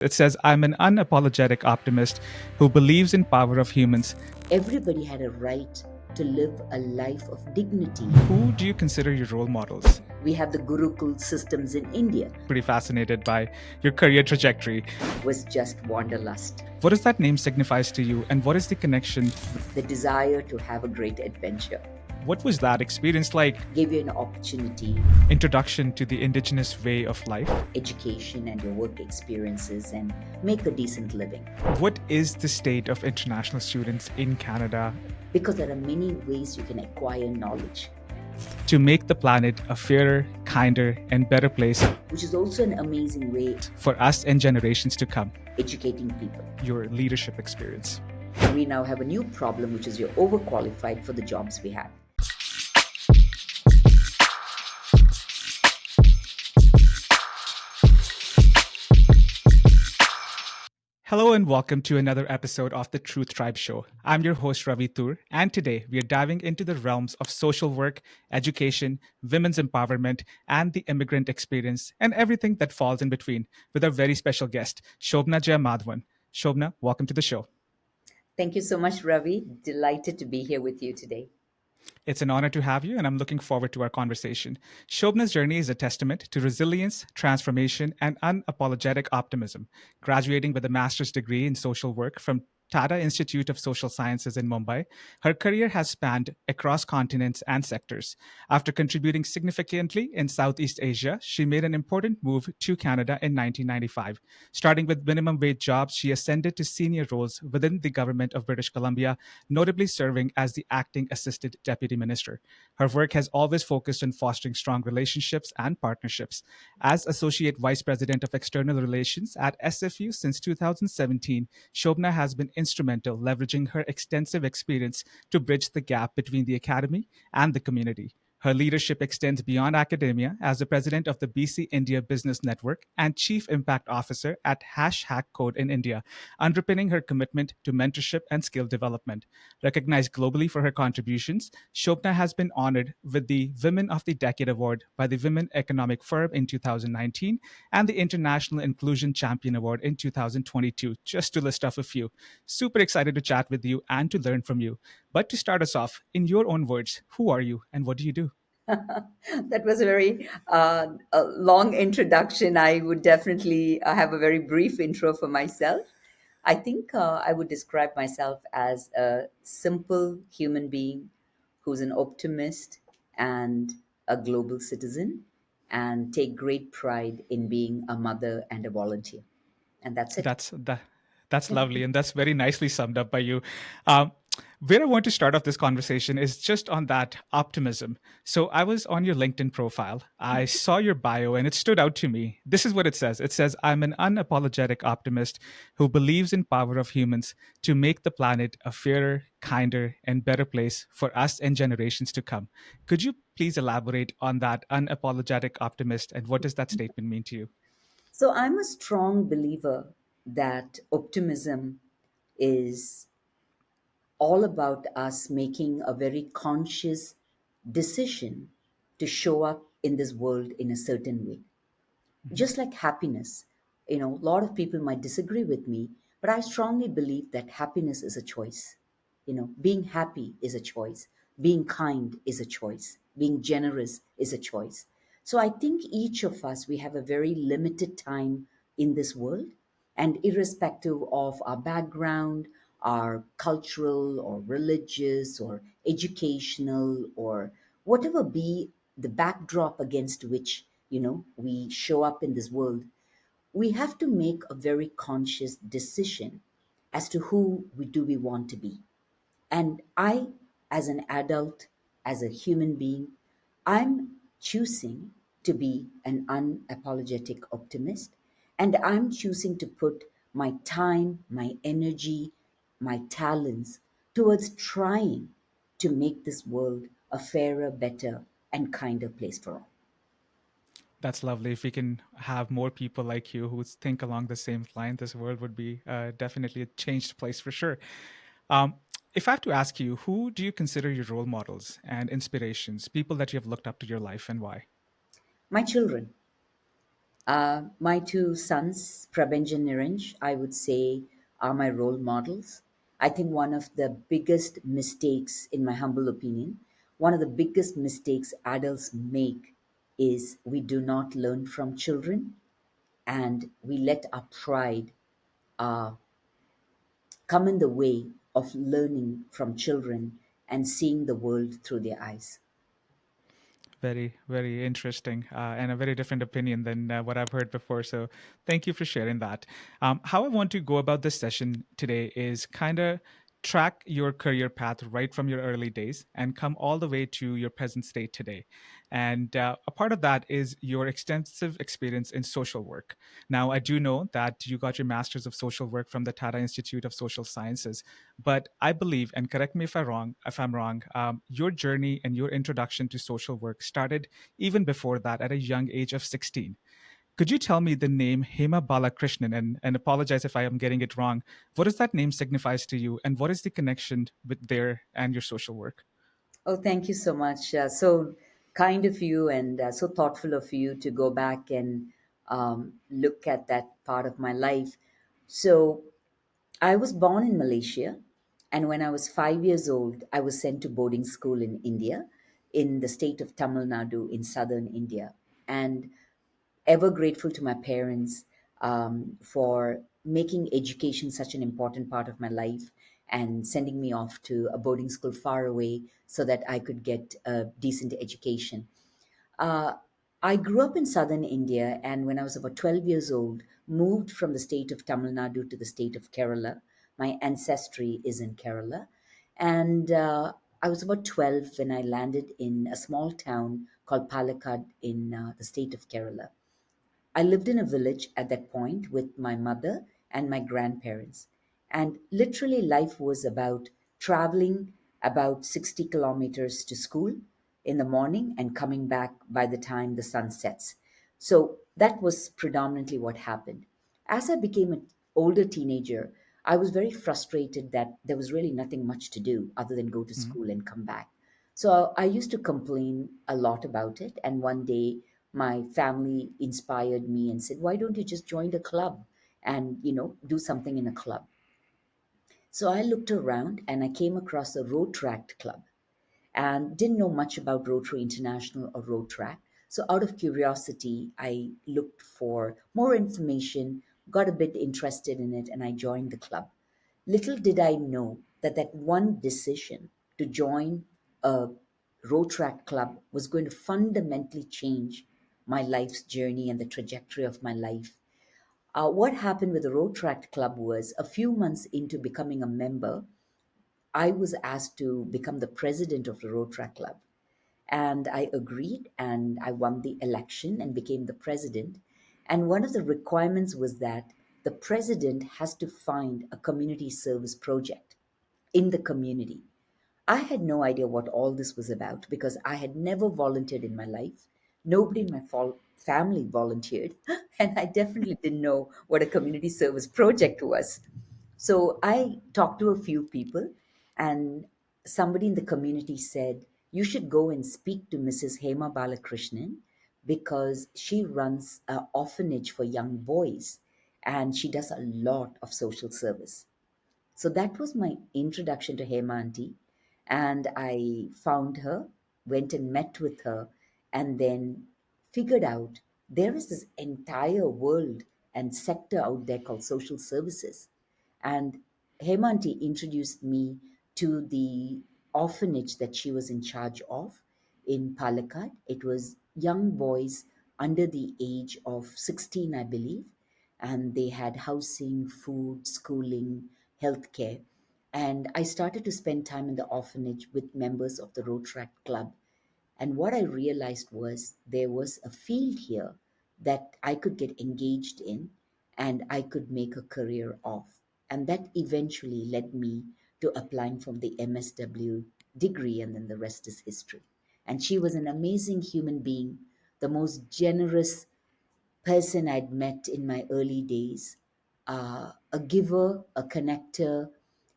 It says, I'm an unapologetic optimist who believes in power of humans. Everybody had a right to live a life of dignity. Who do you consider your role models? We have the Gurukul systems in India. Pretty fascinated by your career trajectory. Was just wanderlust. What does that name signifies to you, and what is the connection? The desire to have a great adventure. What was that experience like? Gave you an opportunity, Introduction to the indigenous way of life. education and your work experiences, and make a decent living. What is the state of international students in Canada? Because there are many ways you can acquire knowledge, To make the planet a fairer, kinder, and better place which is also an amazing way for us and generations to come. educating people. Your leadership experience. We now have a new problem, which is you're overqualified for the jobs we have. Hello and welcome to another episode of the Truth Tribe Show. I'm your host Ravi Tur, and today we are diving into the realms of social work, education, women's empowerment, and the immigrant experience, and everything that falls in between with our very special guest, Shobna Jayamadwan. Shobna, welcome to the show. Thank you so much, Ravi. Delighted to be here with you today. It's an honor to have you, and I'm looking forward to our conversation. Shobna's journey is a testament to resilience, transformation, and unapologetic optimism. Graduating with a master's degree in social work from Tata Institute of Social Sciences in Mumbai, her career has spanned across continents and sectors. After contributing significantly in Southeast Asia, she made an important move to Canada in 1995. Starting with minimum wage jobs, she ascended to senior roles within the government of British Columbia, notably serving as the acting assistant deputy minister. Her work has always focused on fostering strong relationships and partnerships. As Associate Vice President of External Relations at SFU since 2017, Shobna has been instrumental leveraging her extensive experience to bridge the gap between the academy and the community. Her leadership extends beyond academia as the president of the BC India Business Network and chief impact officer at Hack Code in India, underpinning her commitment to mentorship and skill development. Recognized globally for her contributions, Shobna has been honored with the Women of the Decade Award by the Women Economic Forum in 2019 and the International Inclusion Champion Award in 2022, just to list off a few. Super excited to chat with you and to learn from you. But to start us off, in your own words, who are you and what do you do? That was a very a long introduction. I would definitely have a very brief intro for myself. I think I would describe myself as a simple human being who's an optimist and a global citizen, and take great pride in being a mother and a volunteer. And that's it. That's that. That's lovely, and that's very nicely summed up by you. Um, where I want to start off this conversation is just on that optimism. So I was on your LinkedIn profile. I saw your bio, and it stood out to me. This is what it says. It says, "I'm an unapologetic optimist who believes in power of humans to make the planet a fairer, kinder, and better place for us and generations to come." Could you please elaborate on that unapologetic optimist, and what does that statement mean to you? So I'm a strong believer that optimism is all about us making a very conscious decision to show up in this world in a certain way. Mhm. Just like happiness, a lot of people might disagree with me, but I strongly believe that happiness is a choice. Being happy is a choice, being kind is a choice, being generous is a choice. So I think each of us, we have a very limited time in this world, and irrespective of our background, our cultural or religious or educational or whatever be the backdrop against which we show up in this world, we have to make a very conscious decision as to who we want to be. And I, as an adult, as a human being, I'm choosing to be an unapologetic optimist. And I'm choosing to put my time, my energy, my talents towards trying to make this world a fairer, better, and kinder place for all. That's lovely. If we can have more people like you who think along the same line, this world would be definitely a changed place for sure. Um, if I have to ask you, who do you consider your role models and inspirations, people that you have looked up to your life, and why? My children, My two sons, Prabhanj and Niranj, I would say are my role models. I think one of the biggest mistakes, in my humble opinion, one of the biggest mistakes adults make is we do not learn from children and we let our pride uh, come in the way of learning from children and seeing the world through their eyes. Very, very interesting, and a very different opinion than what I've heard before. So, thank you for sharing that. How I want to go about this session today is kind of track your career path right from your early days and come all the way to your present state today. And a part of that is your extensive experience in social work. Now, I do know that you got your master's of social work from the Tata Institute of Social Sciences, but I believe, and correct me if I'm wrong, your journey and your introduction to social work started even before that at a young age of 16. Could you tell me the name Hema Balakrishnan, and apologize if I am getting it wrong? What does that name signifies to you, and what is the connection with there and your social work? Oh, thank you so much. So kind of you and so thoughtful of you to go back and look at that part of my life. So I was born in Malaysia, and when I was 5 years old, I was sent to boarding school in India, in the state of Tamil Nadu in southern India. And ever grateful to my parents for making education such an important part of my life and sending me off to a boarding school far away so that I could get a decent education. Uh, I grew up in southern India, and when I was about 12 years old, moved from the state of Tamil Nadu to the state of Kerala. My ancestry is in Kerala. And I was about 12 when I landed in a small town called Palakkad in the state of Kerala. I lived in a village at that point with my mother and my grandparents. And literally, life was about traveling about 60 kilometers to school in the morning and coming back by the time the sun sets. So that was predominantly what happened. As I became an older teenager, I was very frustrated that there was really nothing much to do other than go to Mhm. school and come back. So I used to complain a lot about it. And one day, my family inspired me and said, "Why don't you just join the club and do something in a club?" So I looked around and I came across a road track club and didn't know much about Rotary International or Road Track. So, out of curiosity, I looked for more information, got a bit interested in it, and I joined the club. Little did I know that that one decision to join a road track club was going to fundamentally change my life's journey and the trajectory of my life. What happened with the road track club was a few months into becoming a member, I was asked to become the president of the road track club. And I agreed and I won the election and became the president. And one of the requirements was that the president has to find a community service project in the community. I had no idea what all this was about because I had never volunteered in my life. Nobody in my family volunteered, and I definitely didn't know what a community service project was. So I talked to a few people, and somebody in the community said, "You should go and speak to Mrs. Hema Balakrishnan because she runs an orphanage for young boys and she does a lot of social service." So that was my introduction to Hemanti. And I found her, went and met with her, and then figured out there is this entire world and sector out there called social services. And Hemanti introduced me to the orphanage that she was in charge of in Palakkad. It was young boys under the age of 16, I believe, and they had housing, food, schooling, healthcare. And I started to spend time in the orphanage with members of the Road Track Club. And what I realized was there was a field here that I could get engaged in and I could make a career of. And that eventually led me to applying from the MSW degree, and then the rest is history. And she was an amazing human being, the most generous person I'd met in my early days, a giver, a connector,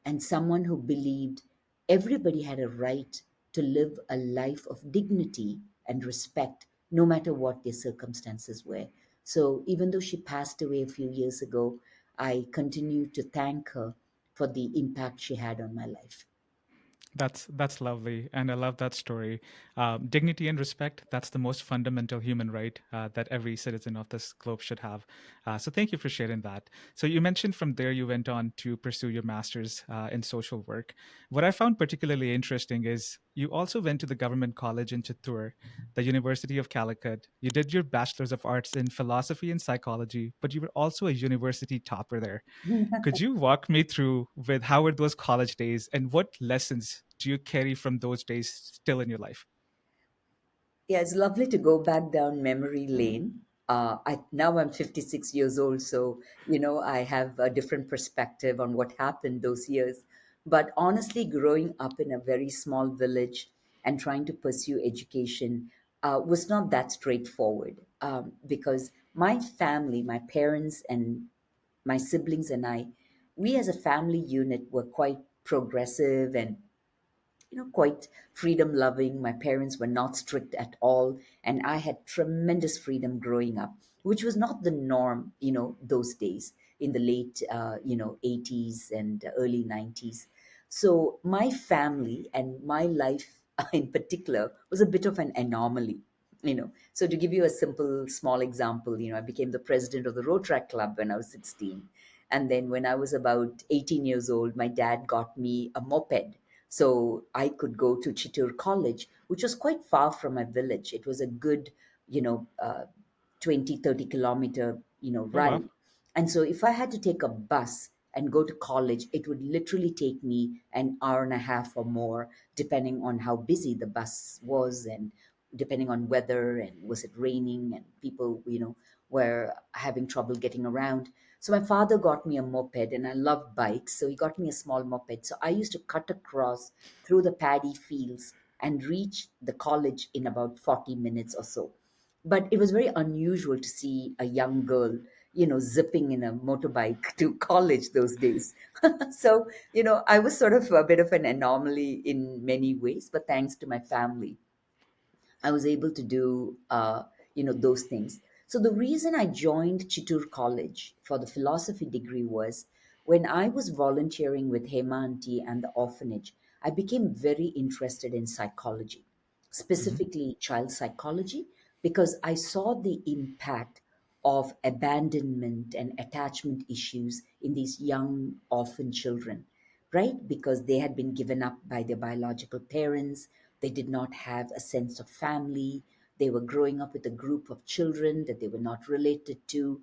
and someone who believed everybody had a right to live a life of dignity and respect, no matter what their circumstances were. So even though she passed away a few years ago, I continue to thank her for the impact she had on my life. That's lovely, and I love that story. Dignity and respect, that's the most fundamental human right that every citizen of this globe should have. So thank you for sharing that. So you mentioned from there you went on to pursue your master's in social work. What I found particularly interesting is you also went to the government college in Chittoor, the University of Calicut. You did your bachelor's of arts in philosophy and psychology, but you were also a university topper there. Could you walk me through with how were those college days and what lessons do you carry from those days still in your life? Yeah, it's lovely to go back down memory lane. Now I'm 56 years old, so I have a different perspective on what happened those years. But honestly, growing up in a very small village and trying to pursue education was not that straightforward, because my family, my parents and my siblings and I, we as a family unit were quite progressive and quite freedom loving. My parents were not strict at all, and I had tremendous freedom growing up, which was not the norm, those days in the late, 80s and early 90s. So my family and my life in particular was a bit of an anomaly. So to give you a simple small example, I became the president of the road track club when I was 16, and then when I was about 18 years old, my dad got me a moped so I could go to Chittoor College, which was quite far from my village. It was a good, you know, uh, 20, 30 kilometer, Oh, wow. ride. And so if I had to take a bus and go to college, it would literally take me an hour and a half or more, depending on how busy the bus was and depending on weather and was it raining and people, were having trouble getting around. So my father got me a moped and I love bikes. So he got me a small moped. So I used to cut across through the paddy fields and reach the college in about 40 minutes or so. But it was very unusual to see a young girl, zipping in a motorbike to college those days. So, I was sort of a bit of an anomaly in many ways, but thanks to my family, I was able to do, those things. So the reason I joined Chittoor College for the philosophy degree was when I was volunteering with Hema Aunty and the orphanage, I became very interested in psychology, Hmm. specifically child psychology, because I saw the impact of abandonment and attachment issues in these young orphan children, right? Because they had been given up by their biological parents, they did not have a sense of family, they were growing up with a group of children that they were not related to.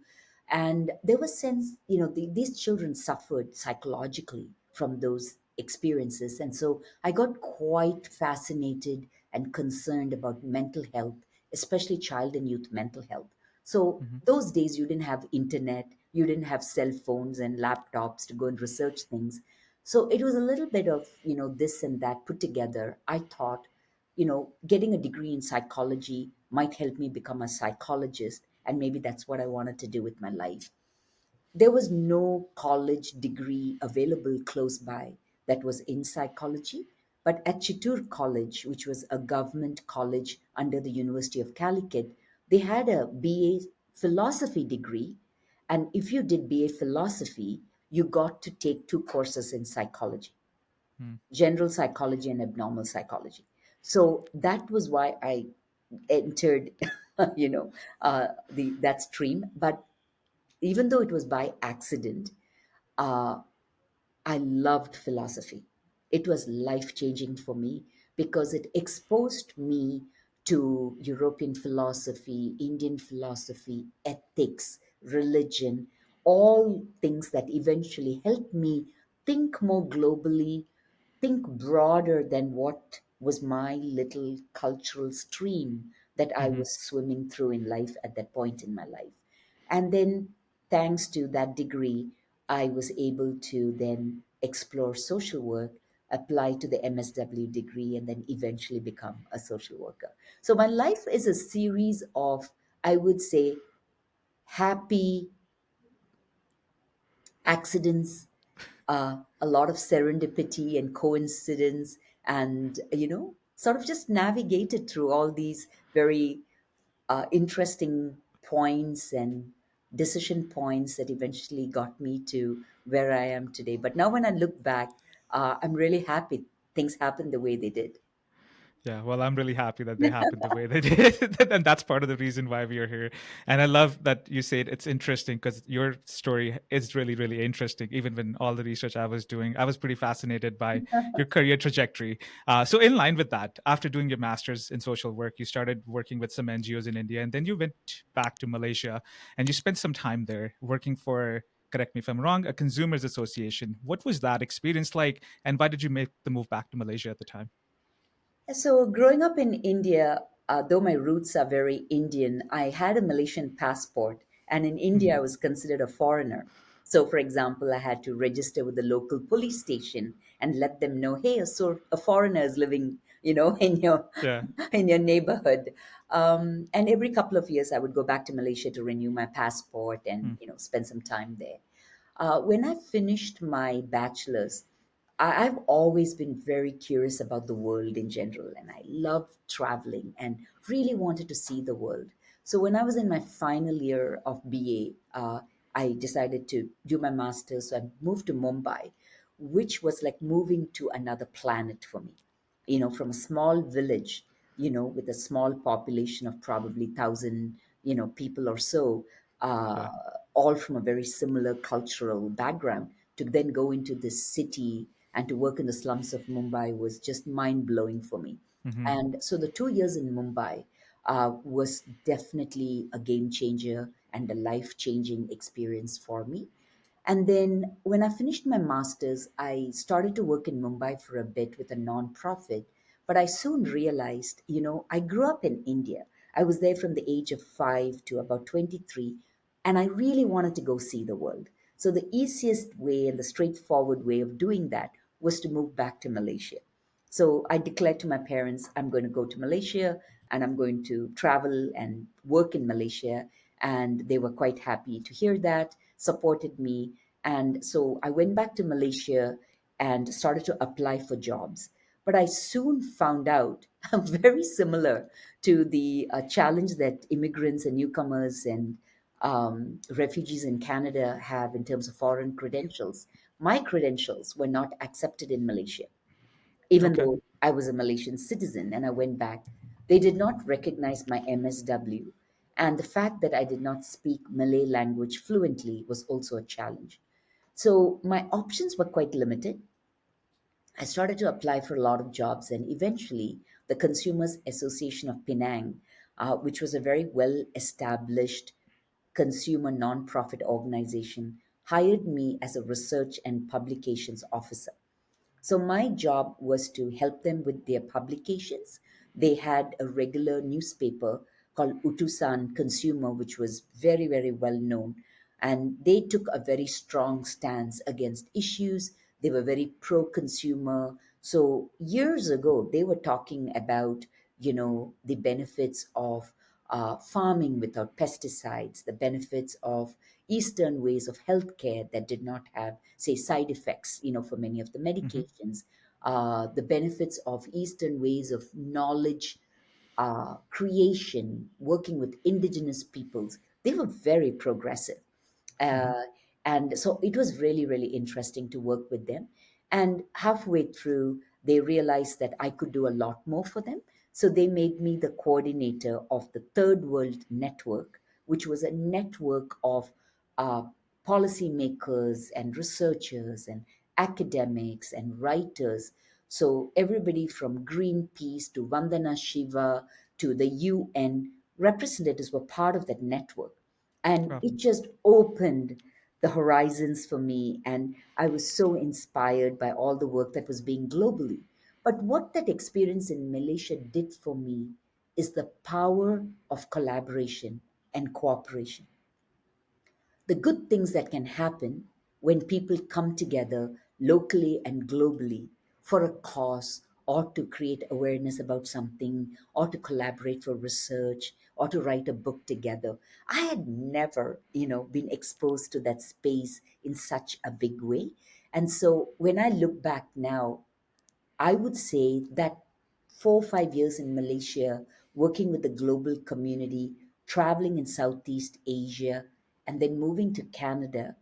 And there was sense, these children suffered psychologically from those experiences. And so I got quite fascinated and concerned about mental health, especially child and youth mental health. So Hmm. those days you didn't have internet, you didn't have cell phones and laptops to go and research things. So it was a little bit of, this and that put together. I thought, getting a degree in psychology might help me become a psychologist, and maybe that's what I wanted to do with my life. There was no college degree available close by that was in psychology. But at Chittoor College, which was a government college under the University of Calicut, they had a BA philosophy degree. And if you did BA philosophy, you got to take two courses in psychology, general psychology and abnormal psychology. So that was why I entered, the that stream. But even though it was by accident, uh, I loved philosophy. It was life changing for me because it exposed me to European philosophy, Indian philosophy, ethics, religion, all things that eventually helped me think more globally, think broader than what was my little cultural stream that I Hmm. was swimming through in life at that point in my life. And then, thanks to that degree, I was able to then explore social work, apply to the MSW degree, and then eventually become a social worker. So, my life is a series of, I would say, happy accidents, a lot of serendipity and coincidence, and, sort of just navigated through all these very interesting. points and decision points that eventually got me to where I am today. But now when I look back, I'm really happy things happened the way they did. Yeah, well, I'm really happy that they happened the way they did. And that's part of the reason why we are here. And I love that you said it's interesting because your story is really, really interesting. Even when all the research I was doing, I was pretty fascinated by your career trajectory. So, in line with that, after doing your master's in social work, you started working with some NGOs in India, and then you went back to Malaysia and you spent some time there working for, correct me if I'm wrong, a consumers association. What was that experience like? And why did you make the move back to Malaysia at the time? So, growing up in India, though my roots are very Indian, I had a Malaysian passport, and in India, I Mhm. was considered a foreigner. So, for example, I had to register with the local police station and let them know, hey, a foreigner is living, in your Yeah. in your neighborhood. And every couple of years, I would go back to Malaysia to renew my passport and Hmm. spend some time there. When I finished my bachelor's, I've always been very curious about the world in general, and I love traveling and really wanted to see the world. So when I was in my final year of BA, I decided to do my master's. So I moved to Mumbai, which was like moving to another planet for me. From a small village, with a small population of probably 1,000, people or so, uh, Yeah. all from a very similar cultural background, to then go into this city and to work in the slums of Mumbai was just mind blowing for me. Hmm. And so the 2 years in Mumbai was definitely a game changer and a life changing experience for me. And then when I finished my master's, I started to work in Mumbai for a bit with a nonprofit. But I soon realized, I grew up in India. I was there from the age of 5 to about 23, and I really wanted to go see the world. So the easiest way and the straightforward way of doing that was to move back to Malaysia. So I declared to my parents, I'm going to go to Malaysia and I'm going to travel and work in Malaysia. And they were quite happy to hear that, supported me. And so I went back to Malaysia and started to apply for jobs. But I soon found out, very similar to the challenge that immigrants and newcomers and refugees in Canada have in terms of foreign credentials. My credentials were not accepted in Malaysia, even Okay. though I was a Malaysian citizen and I went back. They did not recognize my MSW. And the fact that I did not speak Malay language fluently was also a challenge. So my options were quite limited. I started to apply for a lot of jobs, and eventually, the Consumers Association of Penang, which was a very well established consumer nonprofit organization, hired me as a research and publications officer. So my job was to help them with their publications. They had a regular newspaper called Utusan Consumer, which was very, very well known. And they took a very strong stance against issues. They were very pro consumer. So years ago, they were talking about, the benefits of farming without pesticides, the benefits of Eastern ways of healthcare that did not have, say, side effects, for many of the Hmm. medications, the benefits of Eastern ways of knowledge creation, working with indigenous peoples. They were very progressive. Hmm. Uh, and so it was really, really interesting to work with them. And halfway through, they realized that I could do a lot more for them. So they made me the coordinator of the Third World Network, which was a network of uh, policymakers and researchers and academics and writers. So everybody from Greenpeace to Vandana Shiva to the UN representatives were part of that network. And Wow. it just opened the horizons for me. And I was so inspired by all the work that was being globally. But what that experience in Malaysia did for me is the power of collaboration and cooperation, the good things that can happen when people come together locally and globally for a cause, or to create awareness about something, or to collaborate for research, or to write a book together. I had never, been exposed to that space in such a big way. And so when I look back now, I would say that 4 or 5 years in Malaysia, working with the global community, traveling in Southeast Asia, and then moving to Canada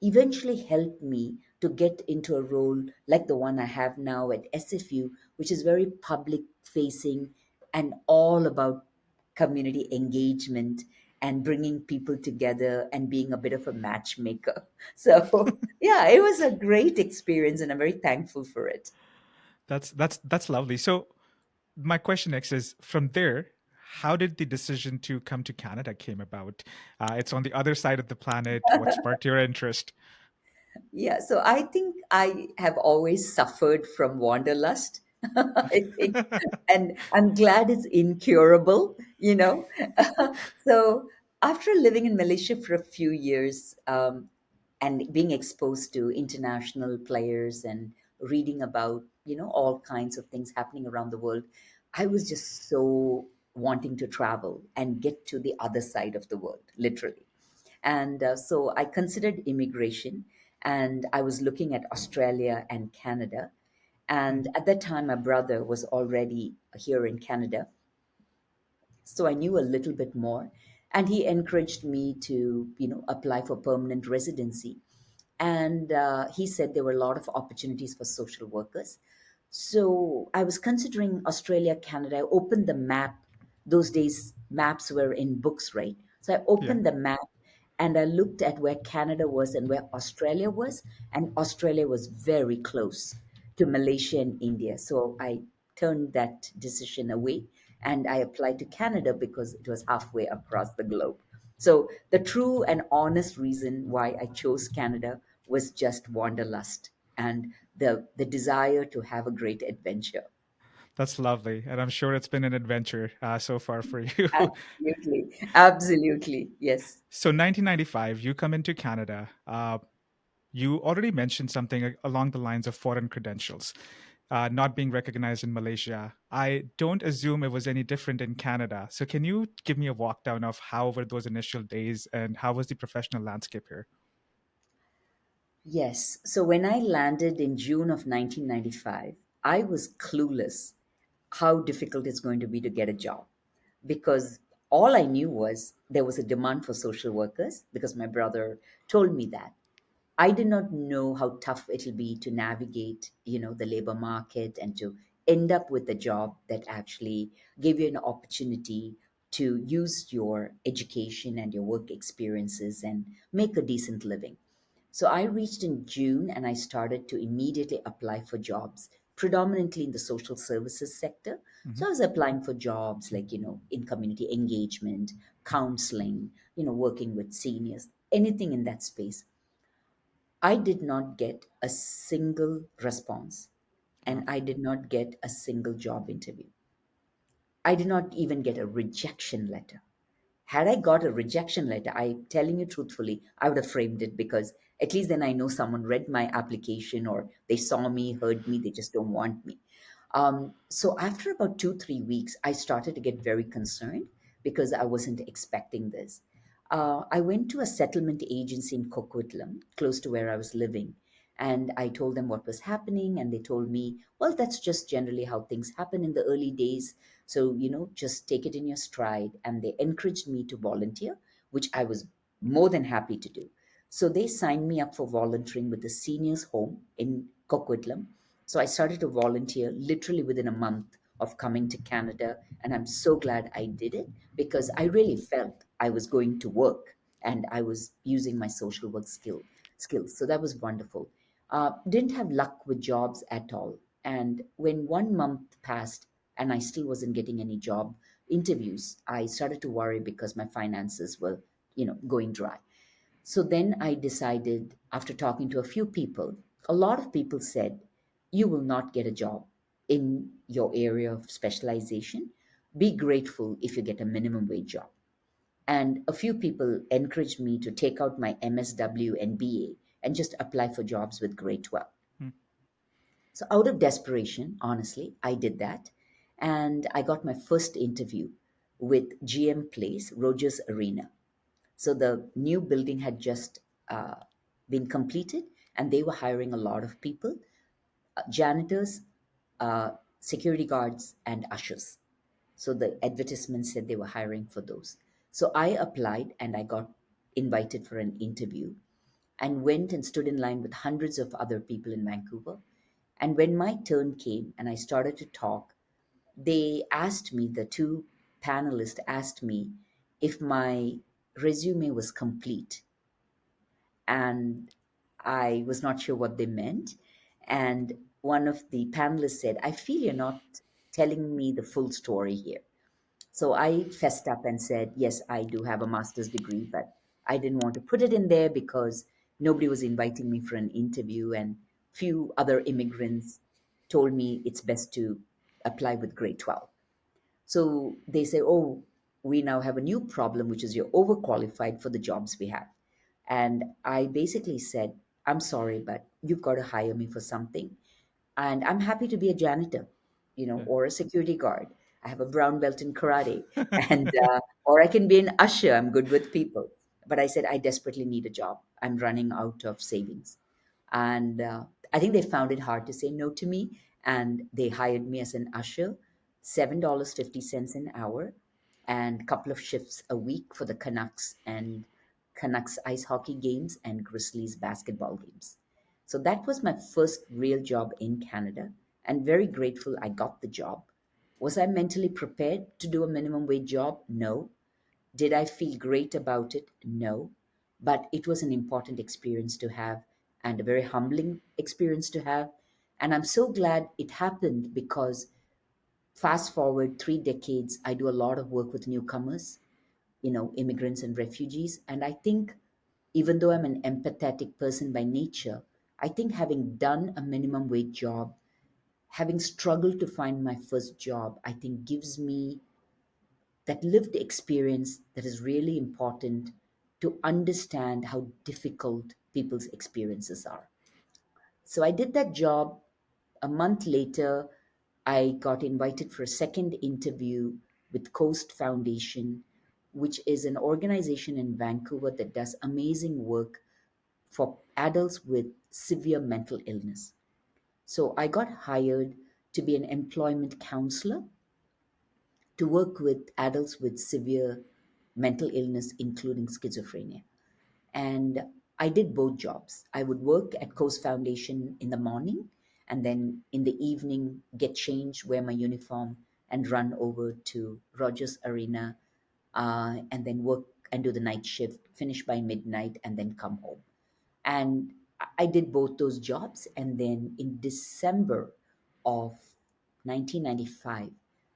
eventually helped me to get into a role like the one I have now at SFU, which is very public facing and all about community engagement and bringing people together and being a bit of a matchmaker. So, yeah, it was a great experience and I'm very thankful for it. That's lovely. So my question next is from there, how did the decision to come to Canada came about? It's on the other side of the planet. What sparked your interest? Yeah, so I think I have always suffered from wanderlust. I think, and I'm glad it's incurable, you know. So after living in Malaysia for a few years, and being exposed to international players and reading about, all kinds of things happening around the world, I was just so wanting to travel and get to the other side of the world, literally. And so I considered immigration, and I was looking at Australia and Canada. And Mhm. at that time, my brother was already here in Canada. So I knew a little bit more. And he encouraged me to, apply for permanent residency. And he said there were a lot of opportunities for social workers. So I was considering Australia, Canada. I opened the map. Those days, maps were in books, right? So I Yeah. opened the map and I looked at where Canada was and where Australia was. And Australia was very close to Malaysia and India. So I turned that decision away and I applied to Canada because it was halfway across the globe. So the true and honest reason why I chose Canada was just wanderlust and the desire to have a great adventure. That's lovely. And I'm sure it's been an adventure so far for you. Absolutely. Absolutely. Yes. So 1995, you come into Canada. You already mentioned something along the lines of foreign credentials not being recognized in Malaysia. I don't assume it was any different in Canada. So can you give me a walk down of how were those initial days and how was the professional landscape here? Yes. So when I landed in June of 1995, I was clueless how difficult it's going to be to get a job because all I knew was there was a demand for social workers because my brother told me that. I did not know how tough it'll be to navigate, the labor market and to end up with a job that actually gave you an opportunity to use your education and your work experiences and make a decent living. So I reached in June and I started to immediately apply for jobs, predominantly in the social services sector. Mhm. So I was applying for jobs like, in community engagement, counseling, working with seniors, anything in that space. I did not get a single response Oh, and I did not get a single job interview. I did not even get a rejection letter. Had I got a rejection letter, I'm telling you truthfully, I would have framed it because at least then I know someone read my application or they saw me, heard me, they just don't want me. So after about 2, 3 weeks, I started to get very concerned because I wasn't expecting this. I went to a settlement agency in Coquitlam, close to where I was living, and I told them what was happening, and they told me, well, that's just generally how things happen in the early days. So, just take it in your stride. And they encouraged me to volunteer, which I was more than happy to do. So they signed me up for volunteering with the seniors home in Coquitlam. So I started to volunteer literally within a month of coming to Canada. And I'm so glad I did it because I really felt I was going to work and I was using my social work skills. So that was wonderful. Didn't have luck with jobs at all. And when 1 month passed and I still wasn't getting any job interviews, I started to worry because my finances were, going dry. So then I decided, after talking to a few people, a lot of people said, you will not get a job in your area of specialization. Be grateful if you get a minimum wage job. And a few people encouraged me to take out my MSW and BA and just apply for jobs with grade 12. hmm. So, out of desperation, honestly, I did that. And I got my first interview with GM Place, Rogers Arena. So, the new building had just uh, been completed, and they were hiring a lot of people, janitors, security guards, and ushers. So, the advertisement said they were hiring for those. So I applied and I got invited for an interview and went and stood in line with hundreds of other people in Vancouver. And when my turn came and I started to talk, they asked me, the two panelists asked me if my resume was complete. And I was not sure what they meant. And one of the panelists said, I feel you're not telling me the full story here. So I fessed up and said, yes, I do have a master's degree, but I didn't want to put it in there because nobody was inviting me for an interview, and few other immigrants told me it's best to apply with grade 12. So they say, oh, we now have a new problem, which is you're overqualified for the jobs we have. And I basically said, I'm sorry, but you've got to hire me for something. And I'm happy to be a janitor, Yeah. or a security guard. I have a brown belt in karate, and or I can be an usher. I'm good with people. But I said I desperately need a job. I'm running out of savings, and I think they found it hard to say no to me, and they hired me as an usher, $7.50 an hour, and a couple of shifts a week for the Canucks and Canucks ice hockey games and Grizzlies basketball games. So that was my first real job in Canada, and very grateful I got the job. Was I mentally prepared to do a minimum wage job? No. Did I feel great about it? No. But it was an important experience to have and a very humbling experience to have. And I'm so glad it happened because fast forward 3 decades, I do a lot of work with newcomers, immigrants and refugees. And I think even though I'm an empathetic person by nature, I think having done a minimum wage job, having struggled to find my first job, I think gives me that lived experience that is really important to understand how difficult people's experiences are. So I did that job. A month later, I got invited for a second interview with Coast Foundation, which is an organization in Vancouver that does amazing work for adults with severe mental illness. So I got hired to be an employment counselor to work with adults with severe mental illness, including schizophrenia. And I did both jobs. I would work at Coast Foundation in the morning and then in the evening get changed, wear my uniform, and run over to Rogers Arena and then work and do the night shift, finish by midnight, and then come home. And I did both those jobs. And then in December of 1995,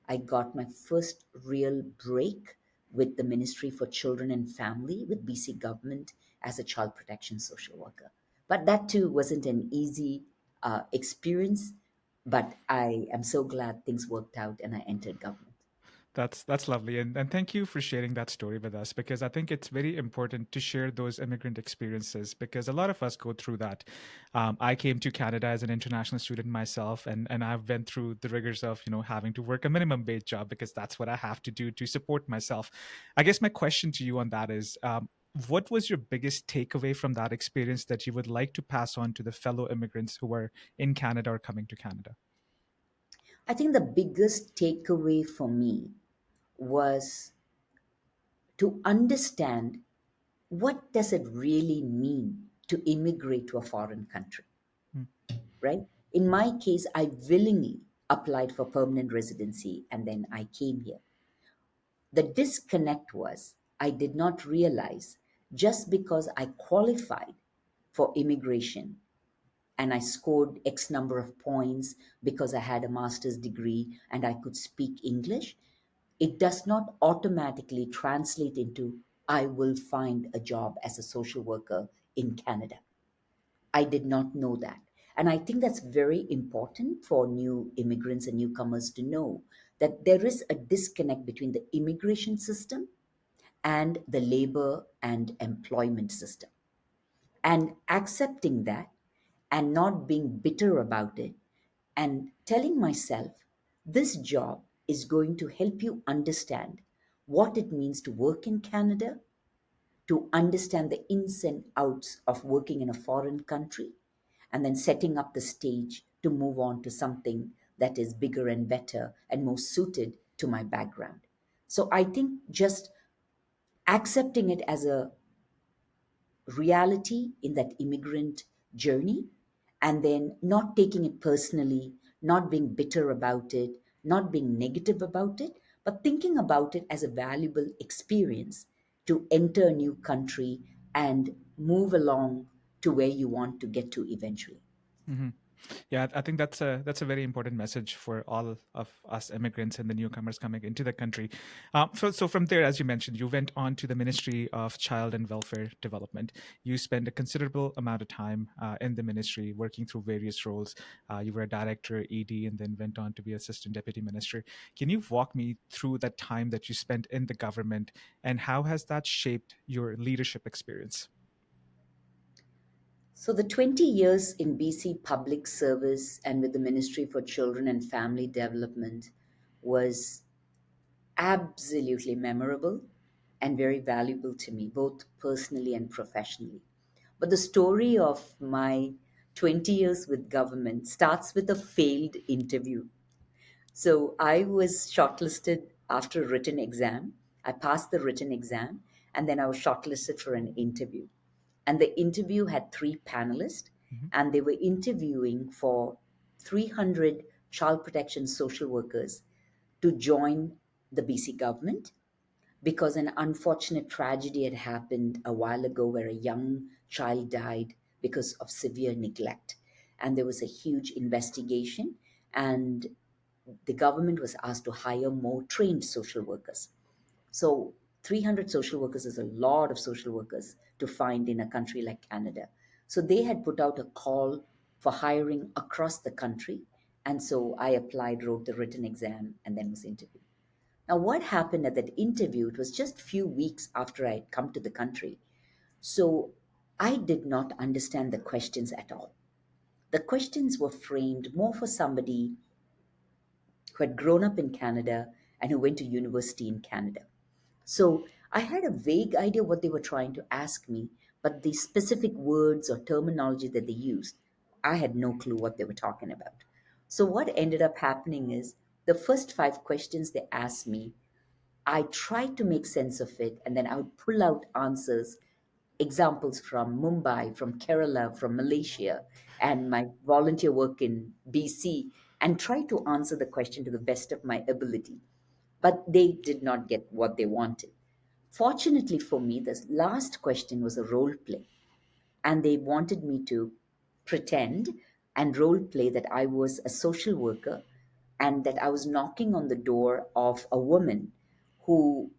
I got my first real break with the Ministry for Children and Family with BC government as a child protection social worker. But that too wasn't an easy experience. But I am so glad things worked out and I entered government. That's lovely, and thank you for sharing that story with us, because I think it's very important to share those immigrant experiences, because a lot of us go through that. I came to Canada as an international student myself, and I've been through the rigors of having to work a minimum wage job because that's what I have to do to support myself. I guess my question to you on that is. What was your biggest takeaway from that experience that you would like to pass on to the fellow immigrants who are in Canada or coming to Canada? I think the biggest takeaway for me was to understand what does it really mean to immigrate to a foreign country, Mm. right? In my case, I willingly applied for permanent residency and then I came here. The disconnect was I did not realize just because I qualified for immigration and I scored X number of points because I had a master's degree and I could speak English, it does not automatically translate into I will find a job as a social worker in Canada. I did not know that. And I think that's very important for new immigrants and newcomers to know that there is a disconnect between the immigration system and the labor and employment system. And accepting that and not being bitter about it and telling myself this job is going to help you understand what it means to work in Canada, to understand the ins and outs of working in a foreign country, and then setting up the stage to move on to something that is bigger and better and more suited to my background. So I think just accepting it as a reality in that immigrant journey, and then not taking it personally, not being bitter about it, not being negative about it, but thinking about it as a valuable experience to enter a new country and move along to where you want to get to eventually. Mhm. Yeah, I think that's a very important message for all of us immigrants and the newcomers coming into the country. So from there, as you mentioned, you went on to the Ministry of Child and Welfare Development. You spent a considerable amount of time in the ministry, working through various roles. You were a director, ED, and then went on to be assistant deputy minister. Can you walk me through that time that you spent in the government, and how has that shaped your leadership experience? So, the 20 years in BC public service and with the Ministry for Children and Family Development was absolutely memorable and very valuable to me, both personally and professionally. But the story of my 20 years with government starts with a failed interview. So I was shortlisted after a written exam. I passed the written exam, and then I was shortlisted for an interview. And the interview had three panelists, Mhm. and they were interviewing for 300 child protection social workers to join the BC government, because an unfortunate tragedy had happened a while ago where a young child died because of severe neglect. And there was a huge investigation, and the government was asked to hire more trained social workers. So 300 social workers is a lot of social workers to find in a country like Canada. So they had put out a call for hiring across the country. And so I applied, wrote the written exam, and then was interviewed. Now, what happened at that interview, it was just few weeks after I had come to the country. So I did not understand the questions at all. The questions were framed more for somebody who had grown up in Canada and who went to university in Canada. So I had a vague idea what they were trying to ask me, but the specific words or terminology that they used, I had no clue what they were talking about. So what ended up happening is the first five questions they asked me, I tried to make sense of it, and then I would pull out answers, examples from Mumbai, from Kerala, from Malaysia, and my volunteer work in BC, and try to answer the question to the best of my ability. But they did not get what they wanted. Fortunately for me, this last question was a role play, and they wanted me to pretend and role play that I was a social worker and that I was knocking on the door of a woman who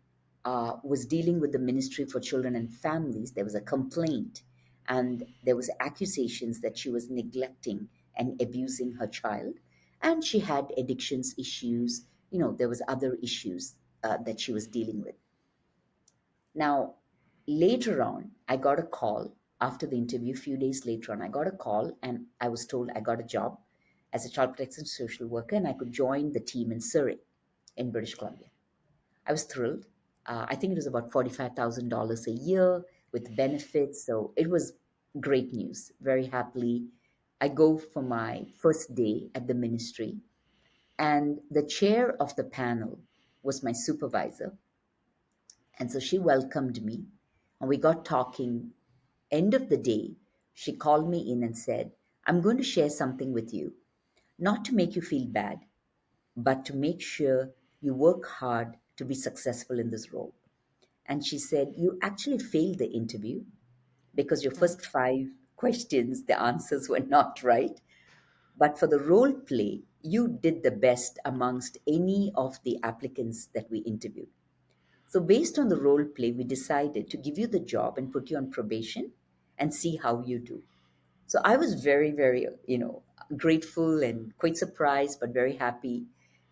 was dealing with the Ministry for Children and Families. There was a complaint, and there was accusations that she was neglecting and abusing her child, and she had addictions issues. There was other issues that she was dealing with. Now, later on, I got a call after the interview. A few days later on, I got a call and I was told I got a job as a child protection social worker and I could join the team in Surrey, in British Columbia. I was thrilled. I think it was about $45,000 a year with benefits. So it was great news. Very happily, I go for my first day at the ministry, and the chair of the panel was my supervisor. And so she welcomed me and we got talking. End of the day, she called me in and said, I'm going to share something with you, not to make you feel bad, but to make sure you work hard to be successful in this role. And she said, you actually failed the interview because your Wow. first five questions, the answers were not right. But for the role play, you did the best amongst any of the applicants that we interviewed. So, based on the role play, we decided to give you the job and put you on probation and see how you do. So, I was very, very, grateful and quite surprised, but very happy.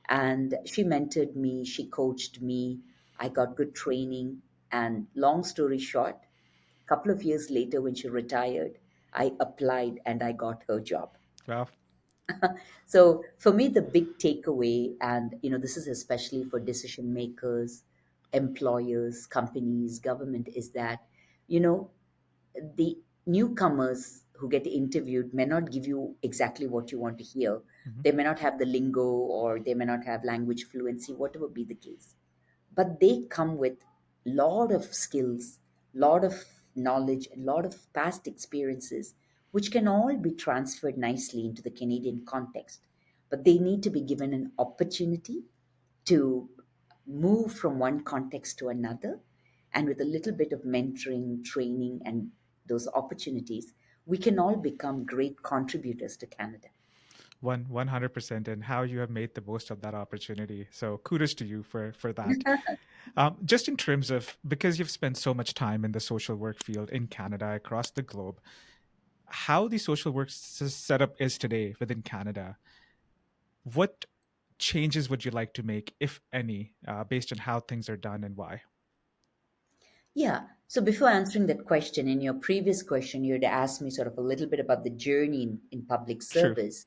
And she mentored me, she coached me, I got good training. And long story short, a couple of years later, when she retired, I applied and I got her job. Wow. So for me, the big takeaway, and this is especially for decision makers, employers, companies, government, is that you know the newcomers who get interviewed may not give you exactly what you want to hear. Mhm. They may not have the lingo, or they may not have language fluency, whatever be the case. But they come with lot of skills, lot of knowledge, and lot of past experiences, which can all be transferred nicely into the Canadian context. But they need to be given an opportunity to move from one context to another. And with a little bit of mentoring, training, and those opportunities, we can all become great contributors to Canada. 100%, and how you have made the most of that opportunity. So kudos to you for that. Just in terms of, because you've spent so much time in the social work field in Canada, across the globe, how the social work setup is today within Canada, what changes would you like to make, if any, based on how things are done and why? Yeah. So before answering that question, in your previous question, you had asked me sort of a little bit about the journey in public True. service.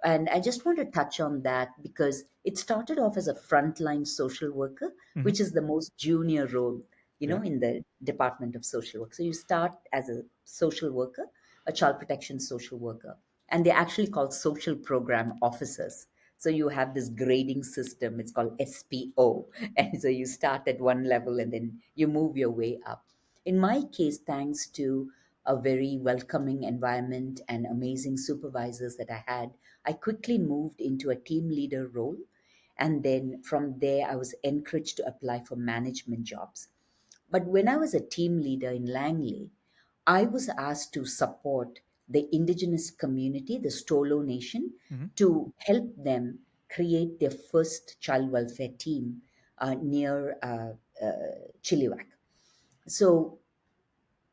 And I just want to touch on that because it started off as a frontline social worker, Hmm. which is the most junior role, Yeah. in the Department of Social Work. So you start as a social worker, a child protection social worker, and they're actually called social program officers. So you have this grading system, it's called SPO. And so you start at one level and then you move your way up. In my case, thanks to a very welcoming environment and amazing supervisors that I had, I quickly moved into a team leader role. And then from there, I was encouraged to apply for management jobs. But when I was a team leader in Langley, I was asked to support the indigenous community, the Stolo Nation, Hmm. to help them create their first child welfare team near Chilliwack. So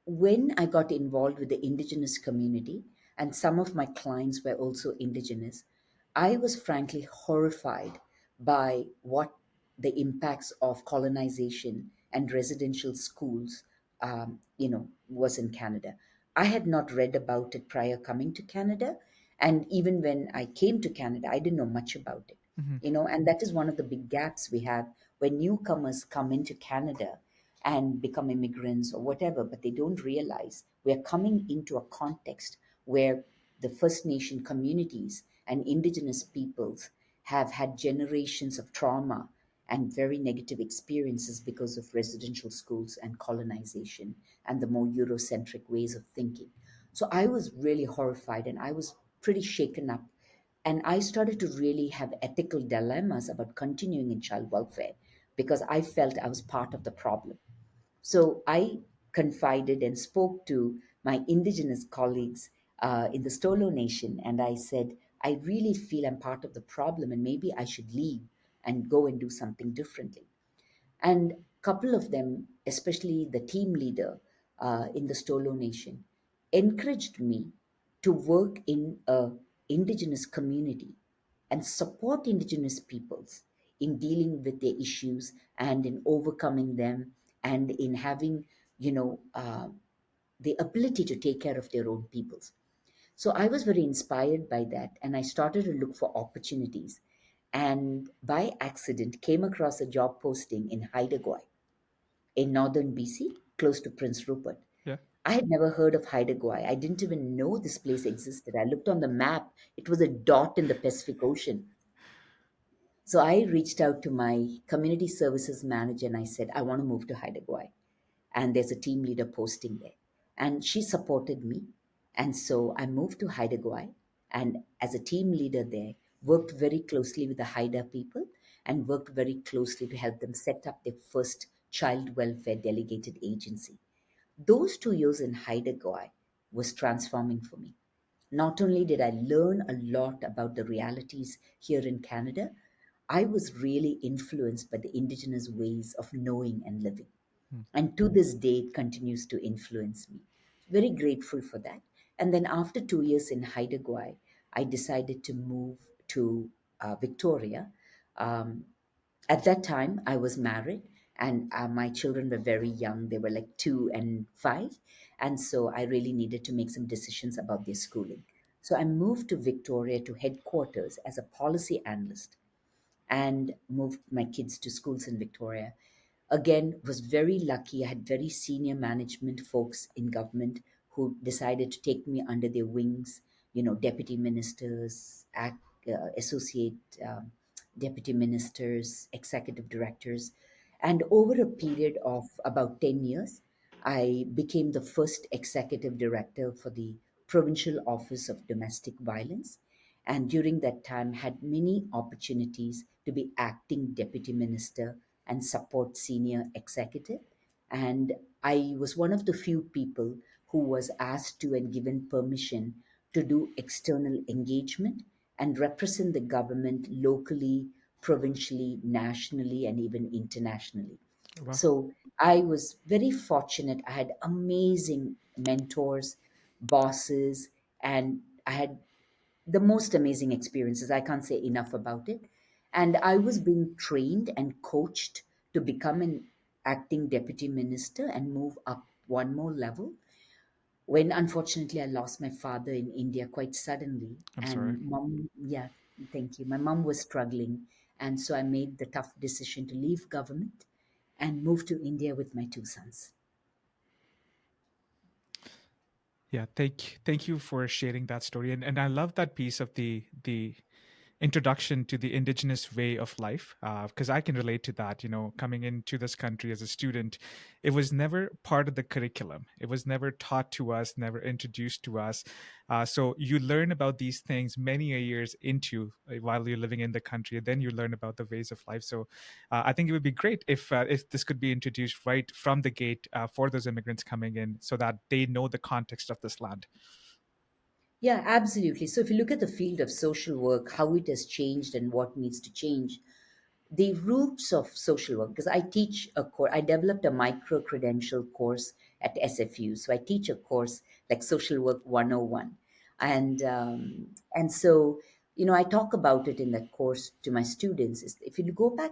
when I got involved with the indigenous community, and some of my clients were also indigenous, I was frankly horrified by what the impacts of colonization and residential schools, was in Canada. I had not read about it prior coming to Canada, and even when I came to Canada, I didn't know much about it. Hmm. And that is one of the big gaps we have when newcomers come into Canada and become immigrants or whatever, but they don't realize we are coming into a context where the First Nation communities and Indigenous peoples have had generations of trauma and very negative experiences because of residential schools and colonization and the more Eurocentric ways of thinking. So I was really horrified and I was pretty shaken up. And I started to really have ethical dilemmas about continuing in child welfare because I felt I was part of the problem. So I confided and spoke to my indigenous colleagues in the Stolo Nation, and I said, I really feel I'm part of the problem, and maybe I should leave and go and do something differently. And a couple of them, especially the team leader in the Stolo Nation, encouraged me to work in a indigenous community and support indigenous peoples in dealing with their issues and in overcoming them and in having, the ability to take care of their own peoples. So I was very inspired by that, and I started to look for opportunities. And by accident, came across a job posting in Haida Gwaii in northern BC, close to Prince Rupert. Yeah. I had never heard of Haida Gwaii. I didn't even know this place existed. I looked on the map; it was a dot in the Pacific Ocean. So I reached out to my community services manager and I said, I want to move to Haida Gwaii, and there's a team leader posting there. And she supported me. And so I moved to Haida Gwaii and as a team leader there, worked very closely with the Haida people and worked very closely to help them set up their first child welfare delegated agency. Those 2 years in Haida Gwaii was transforming for me. Not only did I learn a lot about the realities here in Canada, I was really influenced by the Indigenous ways of knowing and living. Mm. And to this day, it continues to influence me. Very grateful for that. And then after 2 years in Haida Gwaii, I decided to move to Victoria. Um, at that time, I was married and my children were very young. They were like 2 and 5. And so I really needed to make some decisions about their schooling. So I moved to Victoria to headquarters as a policy analyst and moved my kids to schools in Victoria. Again, was very lucky. I had very senior management folks in government who decided to take me under their wings, deputy ministers, associate deputy ministers, executive directors. And over a period of about 10 years, I became the first executive director for the Provincial Office of Domestic Violence. And during that time, had many opportunities to be acting deputy minister and support senior executive. And I was one of the few people who was asked to and given permission to do external engagement and represent the government locally, provincially, nationally, and even internationally. Wow. So I was very fortunate. I had amazing mentors, bosses, and I had the most amazing experiences. I can't say enough about it. And I was being trained and coached to become an acting deputy minister and move up one more level when unfortunately I lost my father in India quite suddenly. I'm sorry. And mom, yeah, thank you. My mom was struggling. And so I made the tough decision to leave government and move to India with my two sons. Yeah, thank you for sharing that story, and I love that piece of the introduction to the indigenous way of life, because I can relate to that. You know, coming into this country as a student, it was never part of the curriculum. It was never taught to us, never introduced to us. So you learn about these things many a years into while you're living in the country, and then you learn about the ways of life. So I think it would be great if this could be introduced right from the gate for those immigrants coming in, so that they know the context of this land. Yeah, absolutely. So if you look at the field of social work, how it has changed and what needs to change, the roots of social work, because I teach a course, I developed a micro credential course at SFU. So I teach a course like Social Work 101. And so, I talk about it in that course to my students. Is if you go back,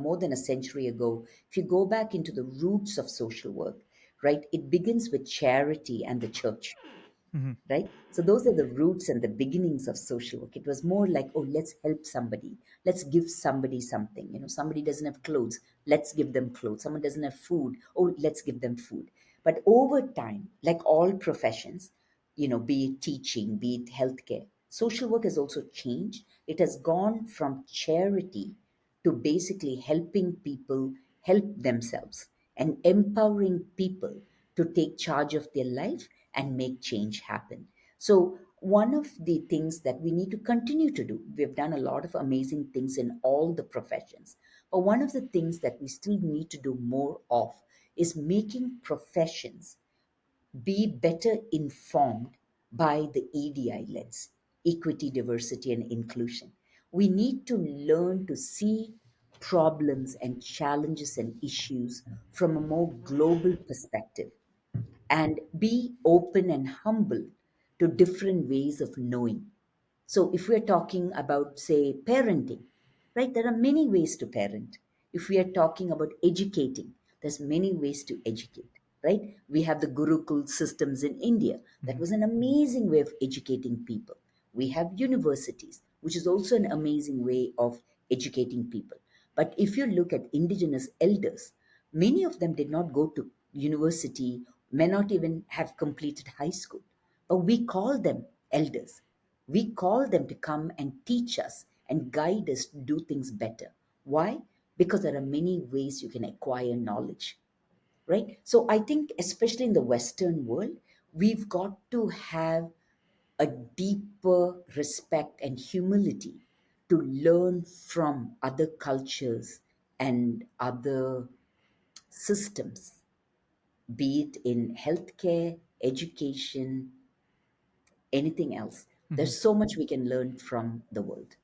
more than a century ago, if you go back into the roots of social work, right, it begins with charity and the church, Mhm. right? So those are the roots and the beginnings of social work. It was more like, oh, let's help somebody. Let's give somebody something. Somebody doesn't have clothes. Let's give them clothes. Someone doesn't have food. Oh, let's give them food. But over time, like all professions, be it teaching, be it healthcare, social work has also changed. It has gone from charity to basically helping people help themselves and empowering people to take charge of their life and make change happen. So, one of the things that we need to continue to do, we've done a lot of amazing things in all the professions, but one of the things that we still need to do more of is making professions be better informed by the EDI lens, equity, diversity, and inclusion. We need to learn to see problems and challenges and issues from a more global perspective and be open and humble to different ways of knowing. So, if we're talking about, say, parenting, right, there are many ways to parent. If we are talking about educating, there's many ways to educate, right? We have the Gurukul systems in India. That Mhm. was an amazing way of educating people. We have universities, which is also an amazing way of educating people. But if you look at indigenous elders, many of them did not go to university, may not even have completed high school. But we call them elders. We call them to come and teach us and guide us to do things better. Why? Because there are many ways you can acquire knowledge, right? So I think, especially in the Western world, we've got to have a deeper respect and humility to learn from other cultures and other systems, be it in healthcare, education, anything else. Mhm. There's so much we can learn from the world.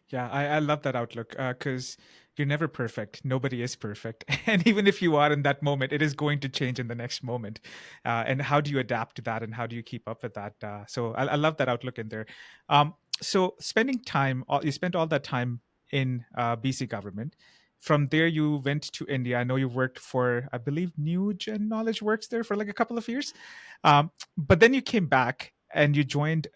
Yeah, I love that outlook because you're never perfect. Nobody is perfect. And even if you are in that moment, it is going to change in the next moment. And how do you adapt to that and how do you keep up with that? So I love that outlook in there. So spending time, you spent all that time in BC government. From there, you went to India. I know you worked for, I believe, New Gen Knowledge Works there for like a couple of years. But then you came back and you joined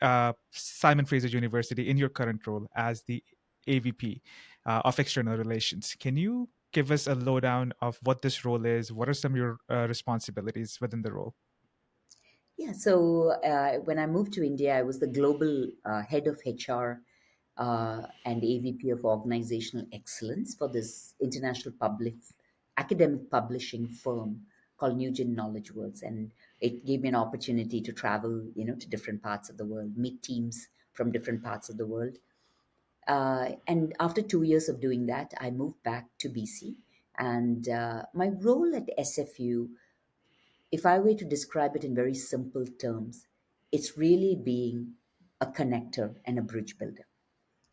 Simon Fraser University in your current role as the AVP of External Relations. Can you give us a lowdown of what this role is? What are some of your responsibilities within the role? Yeah, so when I moved to India, I was the global head of HR and AVP of Organizational Excellence for this international public academic publishing firm called Nugent Knowledge Works, and it gave me an opportunity to travel, to different parts of the world, meet teams from different parts of the world. And after 2 years of doing that, I moved back to BC, and my role at SFU, if I were to describe it in very simple terms, it's really being a connector and a bridge builder.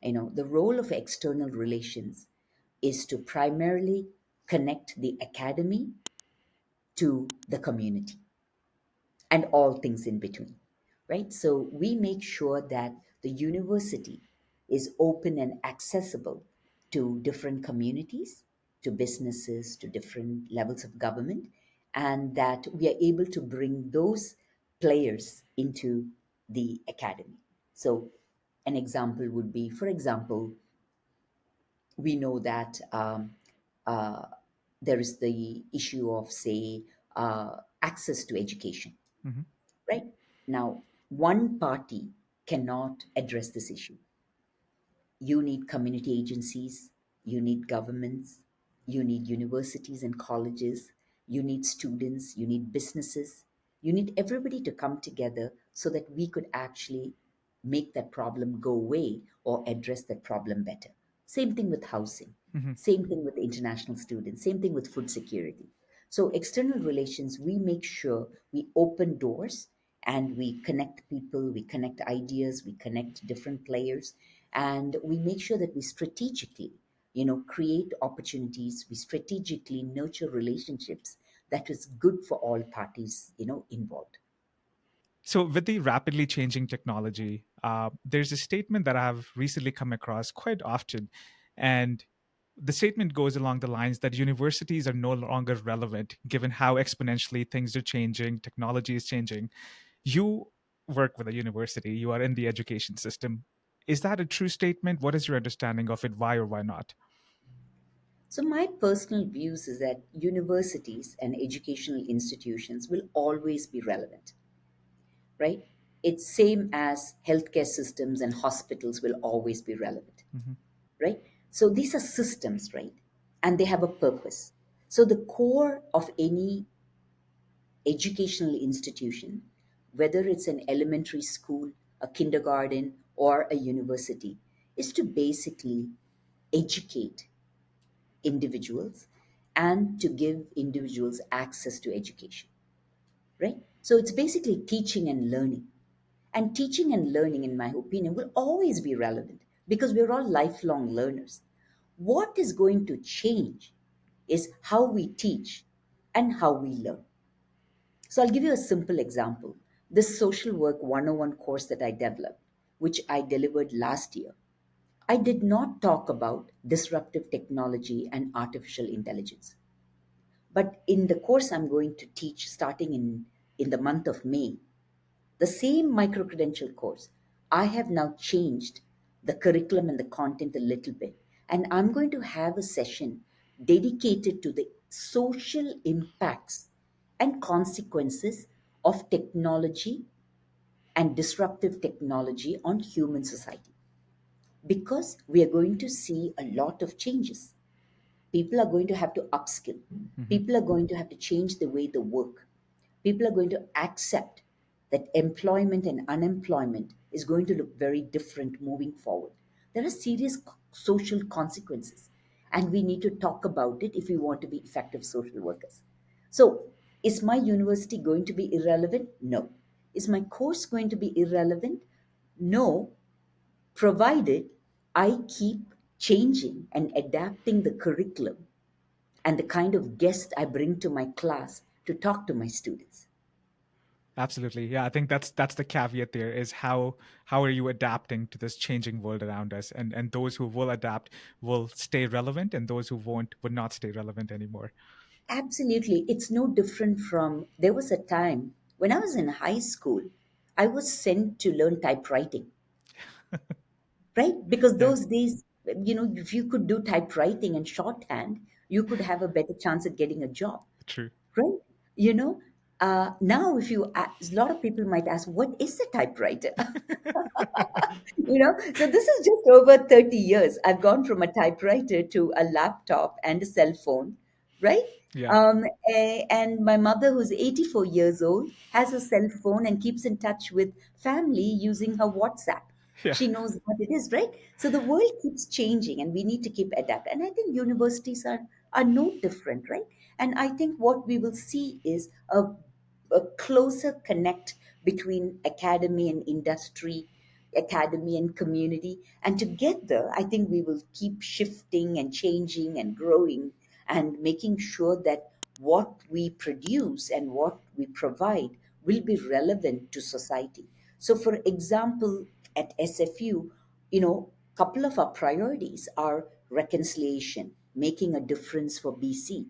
The role of external relations is to primarily connect the academy to the community and all things in between, right? So we make sure that the university is open and accessible to different communities, to businesses, to different levels of government, and that we are able to bring those players into the academy. So an example would be, for example, we know that uh, there is the issue of, say, access to education, Hmm. right? Now, one party cannot address this issue. You need community agencies, you need governments, you need universities and colleges, you need students, you need businesses, you need everybody to come together so that we could actually make that problem go away or address that problem better. Same thing with housing, Hmm. same thing with international students, same thing with food security. So, external relations, we make sure we open doors and we connect people, we connect ideas, we connect different players, and we make sure that we strategically, create opportunities, we strategically nurture relationships that is good for all parties, involved. So, with the rapidly changing technology, there's a statement that I've recently come across quite often. And the statement goes along the lines that universities are no longer relevant given how exponentially things are changing, technology is changing. You work with a university, you are in the education system. Is that a true statement? What is your understanding of it? Why or why not? So my personal views is that universities and educational institutions will always be relevant, right? It's same as healthcare systems and hospitals will always be relevant, Hmm. right? So these are systems, right? And they have a purpose. So the core of any educational institution, whether it's an elementary school, a kindergarten, or a university, is to basically educate individuals and to give individuals access to education, right? So it's basically teaching and learning. And teaching and learning, in my opinion, will always be relevant because we're all lifelong learners. What is going to change is how we teach and how we learn. So I'll give you a simple example. This social work 101 course that I developed, which I delivered last year, I did not talk about disruptive technology and artificial intelligence. But in the course I'm going to teach starting in the month of May, the same micro credential course, I have now changed the curriculum and the content a little bit. And I'm going to have a session dedicated to the social impacts and consequences of technology and disruptive technology on human society. Because we are going to see a lot of changes. People are going to have to upskill. Hmm. People are going to have to change the way they work. People are going to accept that employment and unemployment is going to look very different moving forward. There are serious social consequences, and we need to talk about it if we want to be effective social workers. So, is my university going to be irrelevant? No. Is my course going to be irrelevant? No, provided I keep changing and adapting the curriculum and the kind of guest I bring to my class to talk to my students. Absolutely. Yeah, I think that's the caveat there is how are you adapting to this changing world around us, and those who will adapt will stay relevant and those who won't would not stay relevant anymore. Absolutely. It's no different from there was a time when I was in high school, I was sent to learn typewriting, right? Because Yeah, those days, if you could do typewriting and shorthand, you could have a better chance at getting a job, true. right? You know, Now, if you ask, a lot of people might ask, what is a typewriter? So this is just over 30 years. I've gone from a typewriter to a laptop and a cell phone, right? Yeah. And my mother, who's 84 years old, has a cell phone and keeps in touch with family using her WhatsApp. Yeah. She knows what it is, right? So the world keeps changing and we need to keep adapt. And I think universities are no different, right? And I think what we will see is a closer connect between academy and industry, academy and community. And together, I think we will keep shifting and changing and growing and making sure that what we produce and what we provide will be relevant to society. So, for example, at SFU, couple of our priorities are reconciliation, making a difference for BC,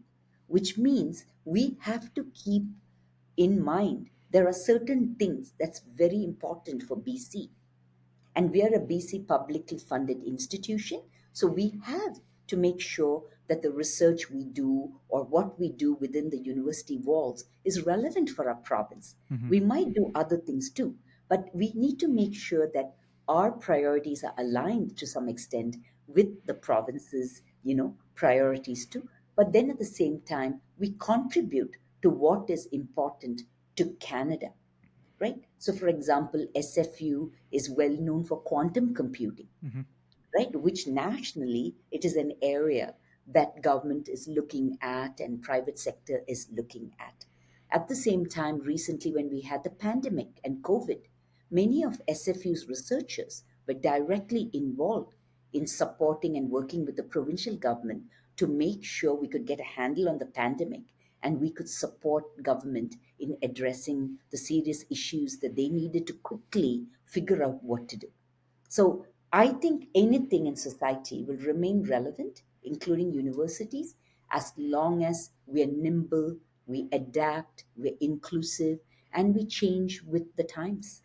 which means we have to keep in mind there are certain things that's very important for BC, and we are a BC publicly funded institution. So we have to make sure that the research we do or what we do within the university walls is relevant for our province. Hmm. We might do other things too, but we need to make sure that our priorities are aligned to some extent with the province's, priorities too. But then at the same time, we contribute to what is important to Canada, right? So, for example, SFU is well known for quantum computing, Hmm. right? Which nationally it is an area that government is looking at and private sector is looking at. At the same time, recently when we had the pandemic and COVID, many of SFU's researchers were directly involved in supporting and working with the provincial government to make sure we could get a handle on the pandemic and we could support government in addressing the serious issues that they needed to quickly figure out what to do. So I think anything in society will remain relevant, including universities, as long as we are nimble, we adapt, we're inclusive, and we change with the times.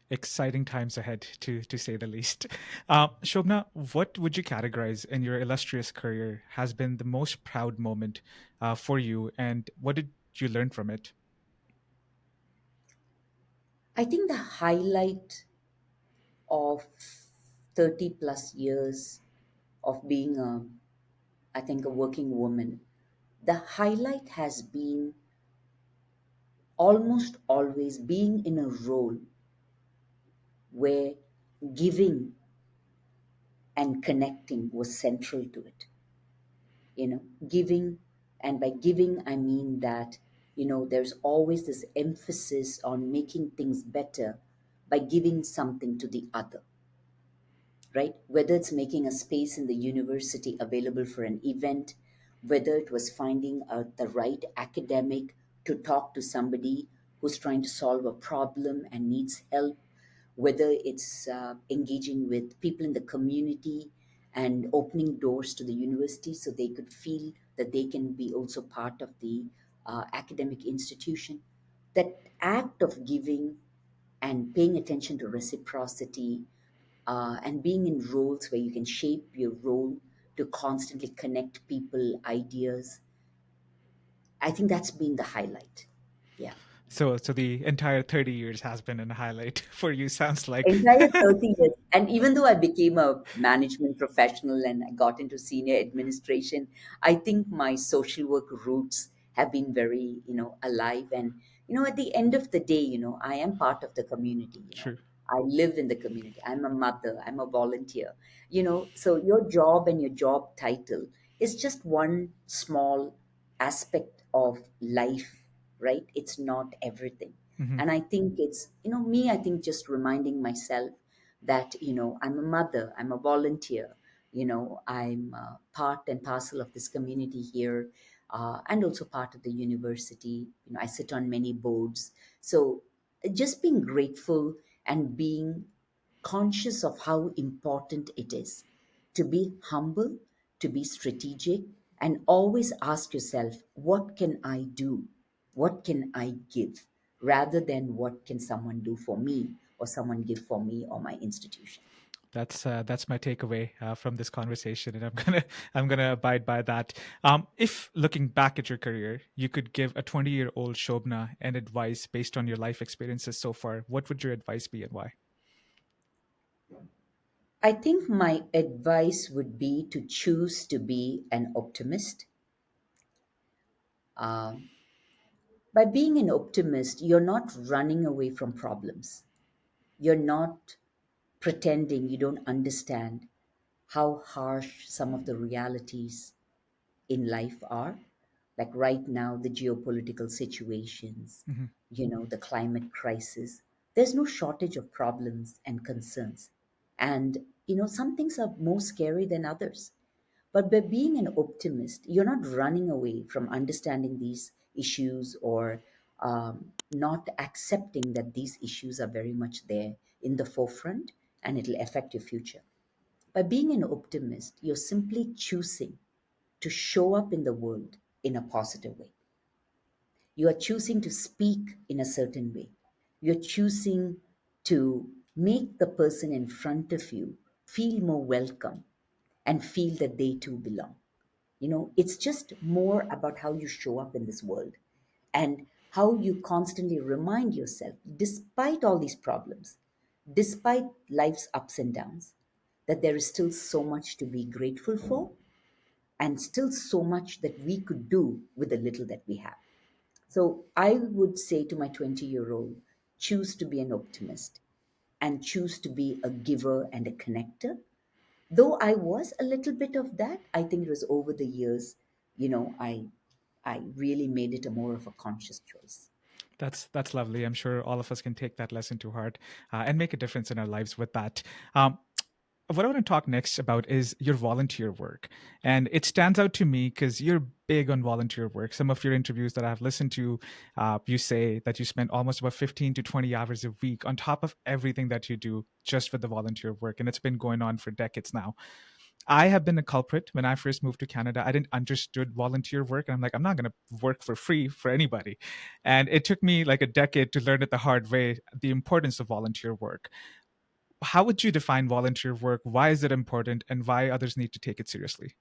Exciting times ahead, to say the least. Shobna, what would you categorize in your illustrious career has been the most proud moment for you, and what did you learn from it? I think the highlight of 30 plus years of being I think, a working woman, the highlight has been almost always being in a role where giving and connecting was central to it. Giving, and by giving I mean that there's always this emphasis on making things better by giving something to the other, right? Whether it's making a space in the university available for an event, whether it was finding the right academic to talk to somebody who's trying to solve a problem and needs help, whether it's engaging with people in the community and opening doors to the university so they could feel that they can be also part of the academic institution. That act of giving and paying attention to reciprocity, and being in roles where you can shape your role to constantly connect people, ideas. I think that's been the highlight. Yeah. So the entire 30 years has been a highlight for you, sounds like. Entire 30 years. And even though I became a management professional and I got into senior administration, I think my social work roots have been very, alive. And, at the end of the day, I am part of the community, True. I live in the community. I'm a mother, I'm a volunteer, so your job and your job title is just one small aspect of life, right? It's not everything. Hmm. And I think it's, me, I think just reminding myself that, I'm a mother, I'm a volunteer, I'm part and parcel of this community here, and also part of the university. I sit on many boards. So just being grateful and being conscious of how important it is to be humble, to be strategic, and always ask yourself, what can I do? What can I give? Rather than what can someone do for me or someone give for me or my institution. That's my takeaway from this conversation, and I'm gonna abide by that. If looking back at your career, you could give a 20-year-old Shobna an advice based on your life experiences so far, what would your advice be and why? I think my advice would be to choose to be an optimist. Um, by being an optimist, you're not running away from problems. You're not pretending you don't understand how harsh some of the realities in life are. Like right now, the geopolitical situations, Hmm. the climate crisis. There's no shortage of problems and concerns. And, some things are more scary than others. But by being an optimist, you're not running away from understanding these issues or not accepting that these issues are very much there in the forefront and it'll affect your future. By being an optimist, you're simply choosing to show up in the world in a positive way. You are choosing to speak in a certain way. You're choosing to make the person in front of you feel more welcome and feel that they too belong. It's just more about how you show up in this world and how you constantly remind yourself, despite all these problems, despite life's ups and downs, that there is still so much to be grateful for and still so much that we could do with the little that we have. So I would say to my 20-year-old, choose to be an optimist and choose to be a giver and a connector. Though I was a little bit of that, I think it was over the years, I really made it a more of a conscious choice. That's lovely. I'm sure all of us can take that lesson to heart and make a difference in our lives with that. Um, what I want to talk next about is your volunteer work. And it stands out to me because you're big on volunteer work. Some of your interviews that I've listened to, you say that you spend almost about 15 to 20 hours a week on top of everything that you do just for the volunteer work. And it's been going on for decades now. I have been a culprit. When I first moved to Canada, I didn't understood volunteer work. And I'm like, I'm not going to work for free for anybody. And it took me like a decade to learn it the hard way, the importance of volunteer work. How would you define volunteer work? Why is it important and why others need to take it seriously?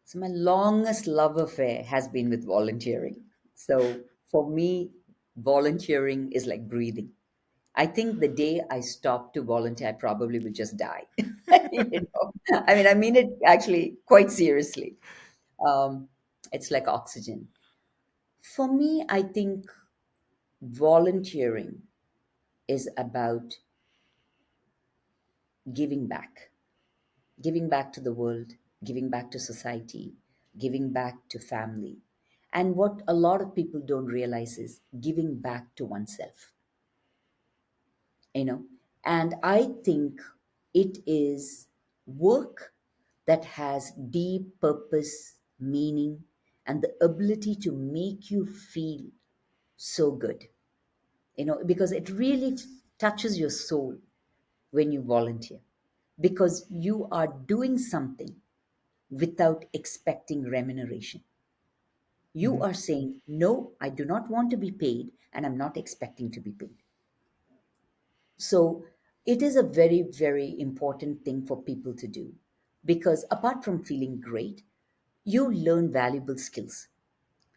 So my longest love affair has been with volunteering. So for me, volunteering is like breathing. I think the day I stop to volunteer, I probably will just die. I mean it actually quite seriously. Um, it's like oxygen. For me, I think volunteering is about giving back, giving back to the world, giving back to society, giving back to family. And what a lot of people don't realize is giving back to oneself, you know. And I think it is work that has deep purpose, meaning, and the ability to make you feel so good, because it really touches your soul when you volunteer because you are doing something without expecting remuneration. You Mhm. are saying, no, I do not want to be paid and I'm not expecting to be paid. So it is a very, very important thing for people to do because apart from feeling great, you learn valuable skills.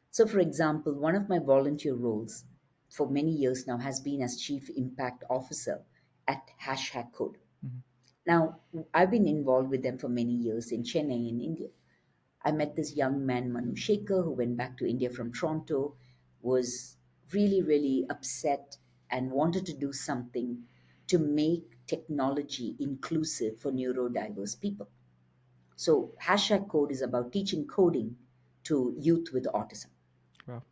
So, for example, one of my volunteer roles for many years now has been as Chief Impact Officer at Hashtag Code. Mhm. Now, I've been involved with them for many years in Chennai, in India. I met this young man, Manu Shekhar, who went back to India from Toronto, was really, really upset and wanted to do something to make technology inclusive for neurodiverse people. So, Hashtag Code is about teaching coding to youth with autism. Wow.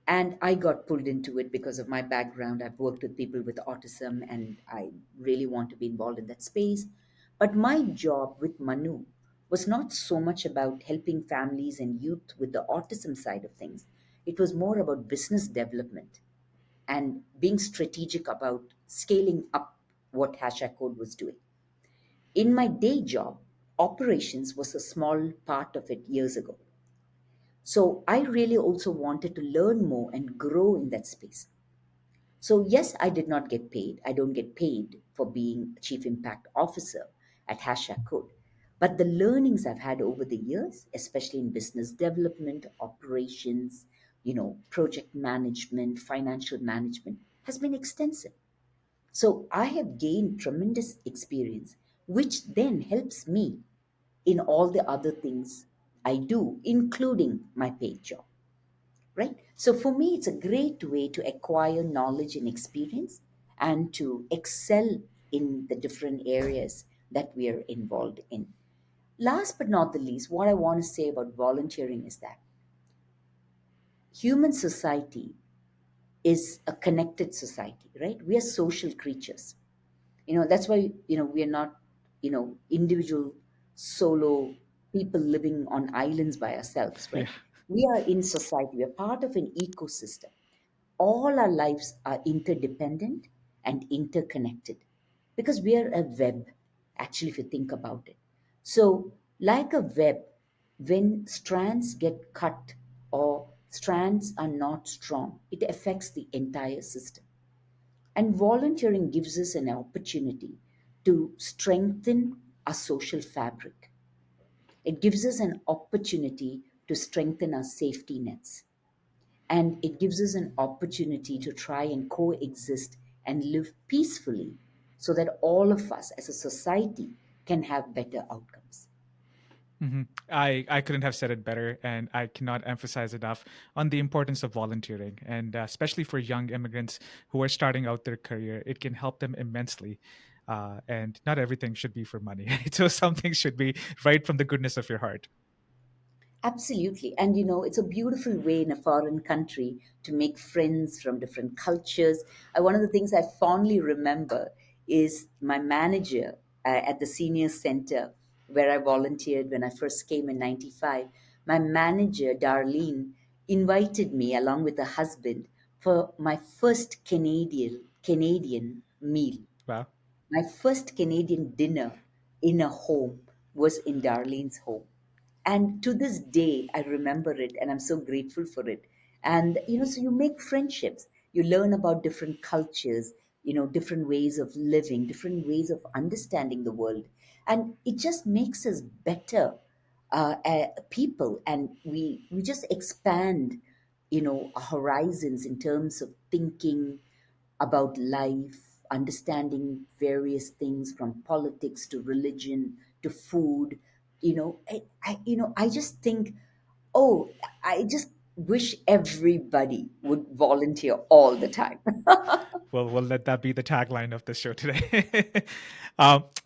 And I got pulled into it because of my background. I've worked with people with autism and I really want to be involved in that space. But my job with Manu was not so much about helping families and youth with the autism side of things. It was more about business development and being strategic about scaling up what Hashtag Code was doing. In my day job, operations was a small part of it years ago. So I really also wanted to learn more and grow in that space. So, yes, I did not get paid. I don't get paid for being Chief Impact Officer at Hashtag Code. But the learnings I've had over the years, especially in business development, operations, project management, financial management, has been extensive. So I have gained tremendous experience, which then helps me in all the other things I do, including my paid job, right? So for me, it's a great way to acquire knowledge and experience and to excel in the different areas that we are involved in. Last but not the least, what I want to say about volunteering is that human society is a connected society, right? We are social creatures. That's why we are not individual solo people living on islands by ourselves, Yeah. right? We are in society, we are part of an ecosystem. All our lives are interdependent and interconnected because we are a web, actually, if you think about it. So, like a web, when strands get cut or strands are not strong, it affects the entire system. And volunteering gives us an opportunity to strengthen our social fabric. It gives us an opportunity to strengthen our safety nets. And it gives us an opportunity to try and coexist and live peacefully so that all of us as a society can have better outcomes. I couldn't have said it better, and I cannot emphasize enough on the importance of volunteering, and especially for young immigrants who are starting out their career, it can help them immensely. And not everything should be for money, right? So some things should be right from the goodness of your heart. Absolutely. And it's a beautiful way in a foreign country to make friends from different cultures. One of the things I fondly remember is my manager at the senior center where I volunteered when I first came in 95. My manager, Darlene, invited me along with her husband for my first Canadian meal. Wow. My first Canadian dinner in a home was in Darlene's home. And to this day, I remember it and I'm so grateful for it. And, so you make friendships, you learn about different cultures, different ways of living, different ways of understanding the world. And it just makes us better people. And we just expand, our horizons in terms of thinking, about life, understanding various things from politics to religion to food. I just think, oh, I just wish everybody would volunteer all the time. Well, we'll let that be the tagline of the show today.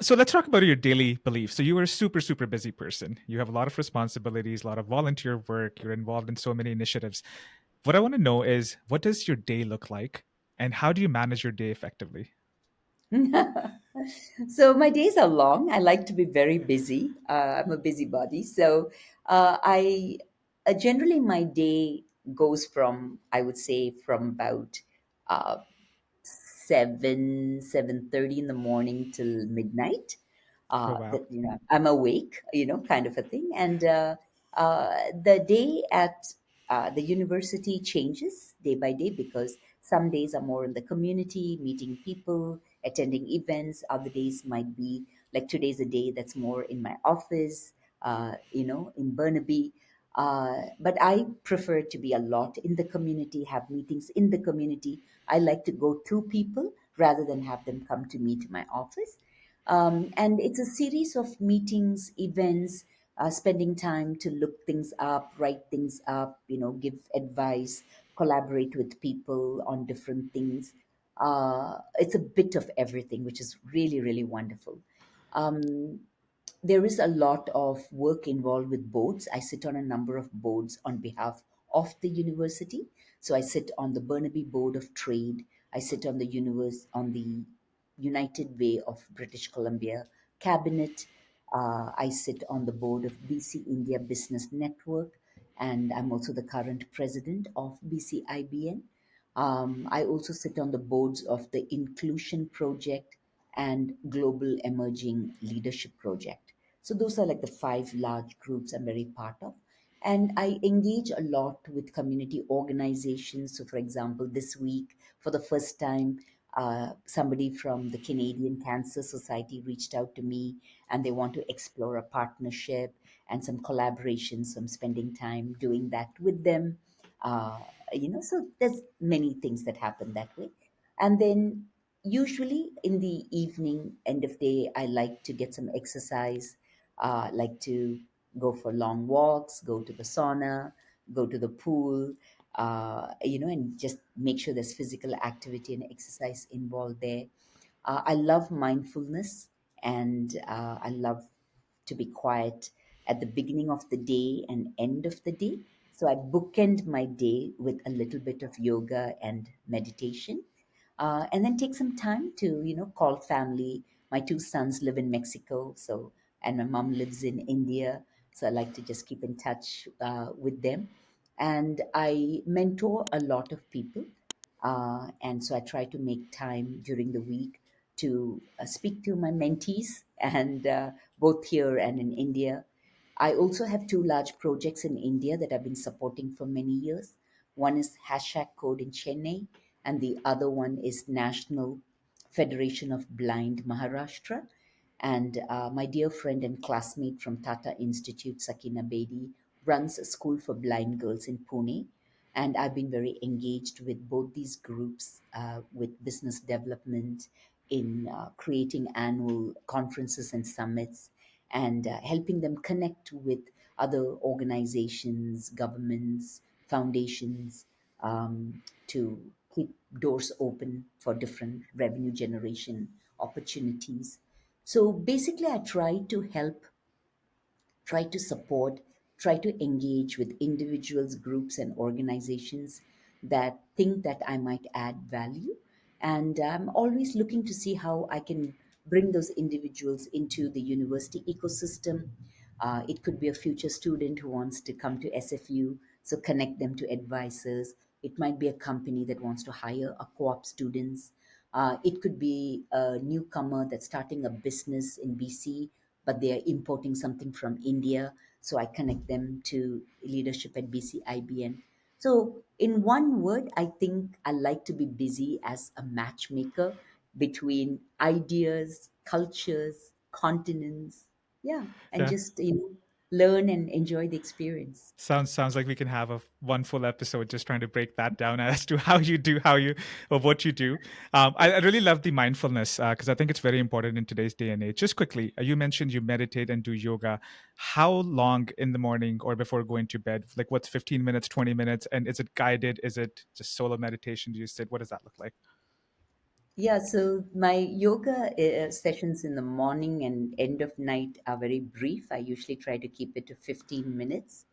So let's talk about your daily beliefs. So you are a super, super busy person. You have a lot of responsibilities, a lot of volunteer work. You're involved in so many initiatives. What I want to know is what does your day look like and how do you manage your day effectively? So my days are long. I like to be very busy. I'm a busybody. So I generally my day goes from, I would say, from about uh, 7:30 in the morning till midnight. Oh, wow. That I'm awake, kind of a thing. And the day at the university changes day by day because some days are more in the community, meeting people, attending events. Other days might be like today's a day that's more in my office, in Burnaby. But I prefer to be a lot in the community, have meetings in the community. I like to go to people rather than have them come to me to my office. And it's a series of meetings, events, spending time to look things up, write things up, give advice, collaborate with people on different things. It's a bit of everything, which is really, really wonderful. Um, there is a lot of work involved with boards. I sit on a number of boards on behalf of the university. So I sit on the Burnaby Board of Trade. I sit on the United Way of British Columbia cabinet. I sit on the board of BC India Business Network, and I'm also the current president of BCIBN. I also sit on the boards of the Inclusion Project and Global Emerging Leadership Project. So those are like the five large groups I'm very part of. And I engage a lot with community organizations. So, for example, this week For the first time, somebody from the Canadian Cancer Society reached out to me, and they want to explore a partnership and some collaboration. So I'm spending time doing that with them. Uh, so there's many things that happen that way. And then usually in the evening, end of day, I like to get some exercise, like to go for long walks, go to the sauna, go to the pool, and just make sure there's physical activity and exercise involved there. I love mindfulness, and I love to be quiet at the beginning of the day and end of the day. So I bookend my day with a little bit of yoga and meditation, and then take some time to call family. My two sons live in Mexico, so and my mom lives in India, so I like to just keep in touch with them. And I mentor a lot of people, and so I try to make time during the week to speak to my mentees, and both here and in India. I also have two large projects in India that I've been supporting for many years. One is Hashtag Code in Chennai, and the other one is National Federation of Blind Maharashtra. And my dear friend and classmate from Tata Institute, Sakina Bedi, runs a school for blind girls in Pune. And I've been very engaged with both these groups, with business development, in creating annual conferences and summits, and helping them connect with other organizations, governments, foundations, to keep doors open for different revenue generation opportunities. So basically, I try to support, try to engage with individuals, groups, and organizations that think that I might add value. And I'm always looking to see how I can bring those individuals into the university ecosystem. It could be a future student who wants to come to SFU, so connect them to advisors. It might be a company that wants to hire a co-op students. It could be a newcomer that's starting a business in BC, but they are importing something from India. So I connect them to leadership at BCIBN. So, in one word, I think I like to be busy as a matchmaker between ideas, cultures, continents. Yeah, and Yeah. just learn and enjoy the experience. Sounds like we can have one full episode just trying to break that down as to how you do how you or what you do. I really love the mindfulness because I think it's very important in today's day and age. Just quickly, you mentioned you meditate and do yoga. How long in the morning or before going to bed? Like what's 15 minutes, 20 minutes, and is it guided? Is it just solo meditation? Do you sit? What does that look like? Yeah, so my yoga sessions in the morning and end of night are very brief. I usually try to keep it to 15 minutes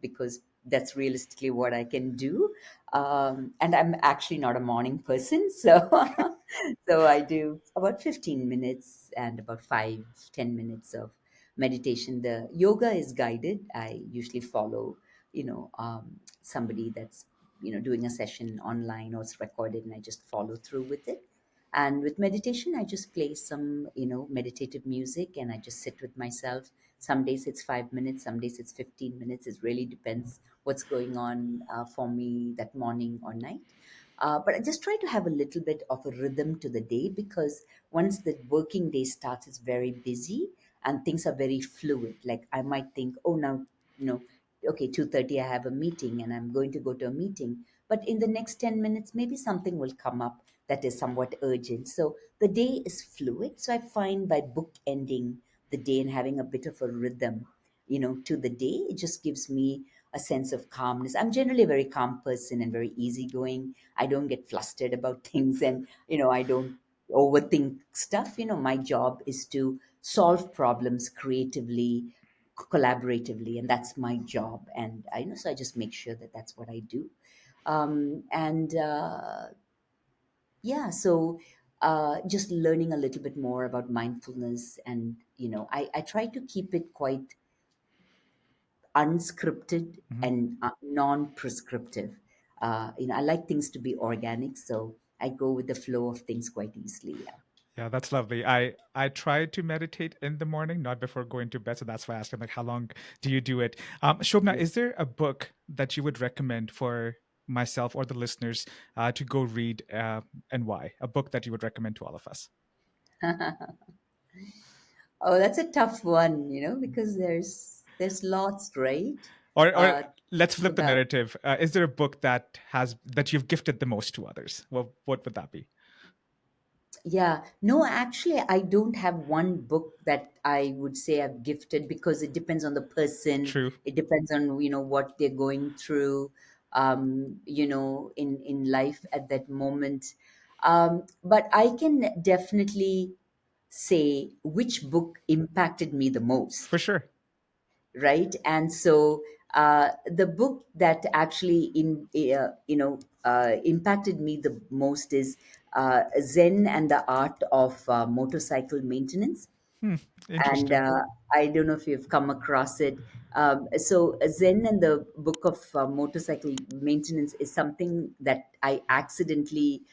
because that's realistically what I can do. And I'm actually not a morning person, so so I do about 15 minutes and about 5-10 minutes of meditation. The yoga is guided. I usually follow, somebody that's doing a session online or it's recorded, and I just follow through with it. And with meditation, I just play some meditative music, and I just sit with myself. Some days it's 5 minutes, some days it's 15 minutes. It really depends what's going on for me that morning or night. But I just try to have a little bit of a rhythm to the day, because once the working day starts, it's very busy and things are very fluid. Like I might think, oh, now, you know, okay, 2:30 I have a meeting and I'm going to go to a meeting. But in the next 10 minutes, maybe something will come up that is somewhat urgent. So the day is fluid. So I find by bookending the day and having a bit of a rhythm, to the day, it just gives me a sense of calmness. I'm generally a very calm person and very easygoing. I don't get flustered about things, and I don't overthink stuff. My job is to solve problems creatively, collaboratively, and that's my job. And so I just make sure that that's what I do. And Yeah, so just learning a little bit more about mindfulness, and I try to keep it quite unscripted Mhm. and non-prescriptive. I like things to be organic, so I go with the flow of things quite easily. Yeah. Yeah, that's lovely. I try to meditate in the morning, not before going to bed. So that's why I asked him like, how long do you do it? Shobna, Yeah. is there a book that you would recommend for myself or the listeners to go read, and why? A book that you would recommend to all of us. Oh, that's a tough one, because there's lots, right? Or To let's think flip the about. narrative. Is there a book that you've gifted the most to others? Well, what would that be? Yeah, no, actually, I don't have one book that I would say I've gifted, because it depends on the person. True. It depends on, what they're going through, in life at that moment. But I can definitely say which book impacted me the For most, sure. right? And so the book that actually impacted me the most is Zen and the Art of Motorcycle Maintenance. Hmm, And interesting. I don't know if you've come across it. So Zen and the Book of Motorcycle Maintenance is something that I accidentally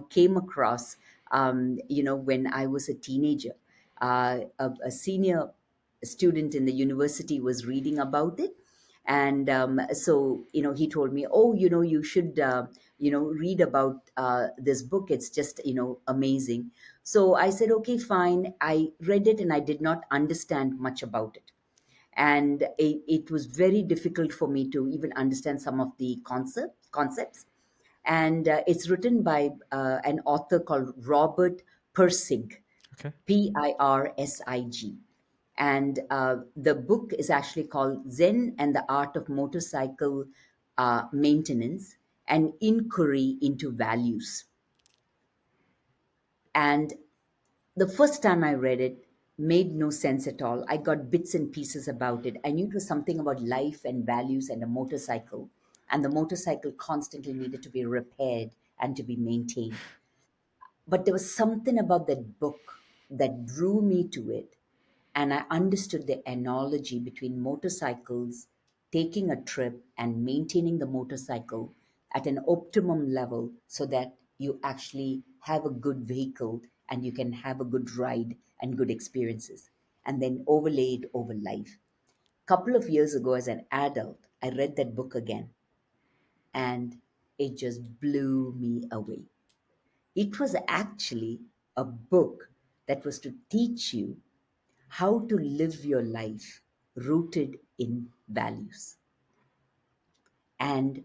came across when I was a teenager. A senior student in the university was reading about it, and so he told me, oh, you should read about this book. It's just amazing. So I said, okay, fine. I read it and I did not understand much about it. And it was very difficult for me to even understand some of the concepts. And it's written by an author called Robert Pirsig, Okay. Pirsig. And the book is actually called Zen and the Art of Motorcycle Maintenance, an Inquiry into Values. And the first time I read it, made no sense at all. I got bits and pieces about it. I knew it was something about life and values and a motorcycle, and the motorcycle constantly needed to be repaired and to be maintained. But there was something about that book that drew me to it, and I understood the analogy between motorcycles, taking a trip and maintaining the motorcycle at an optimum level so that you actually have a good vehicle and you can have a good ride and good experiences, and then overlay it over life. Couple of years ago, as an adult, I read that book again, and it just blew me away. It was actually a book that was to teach you how to live your life rooted in values. And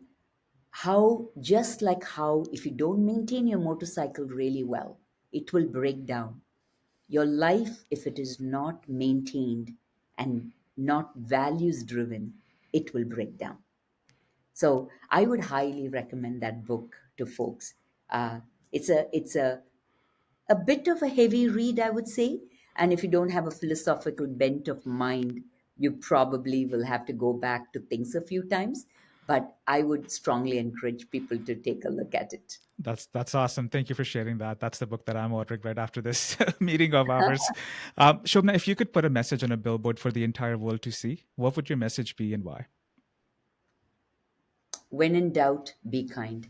how, just like how, if you don't maintain your motorcycle really well, it will break down. Your life, if it is not maintained and not values driven, it will break down. So I would highly recommend that book to folks. It's a bit of a heavy read, I would say. And if you don't have a philosophical bent of mind, you probably will have to go back to things a few times. But I would strongly encourage people to take a look at it. That's awesome. Thank you for sharing that. That's the book that I'm ordering right after this meeting of ours. Shobna, if you could put a message on a billboard for the entire world to see, what would your message be and why? When in doubt, be kind.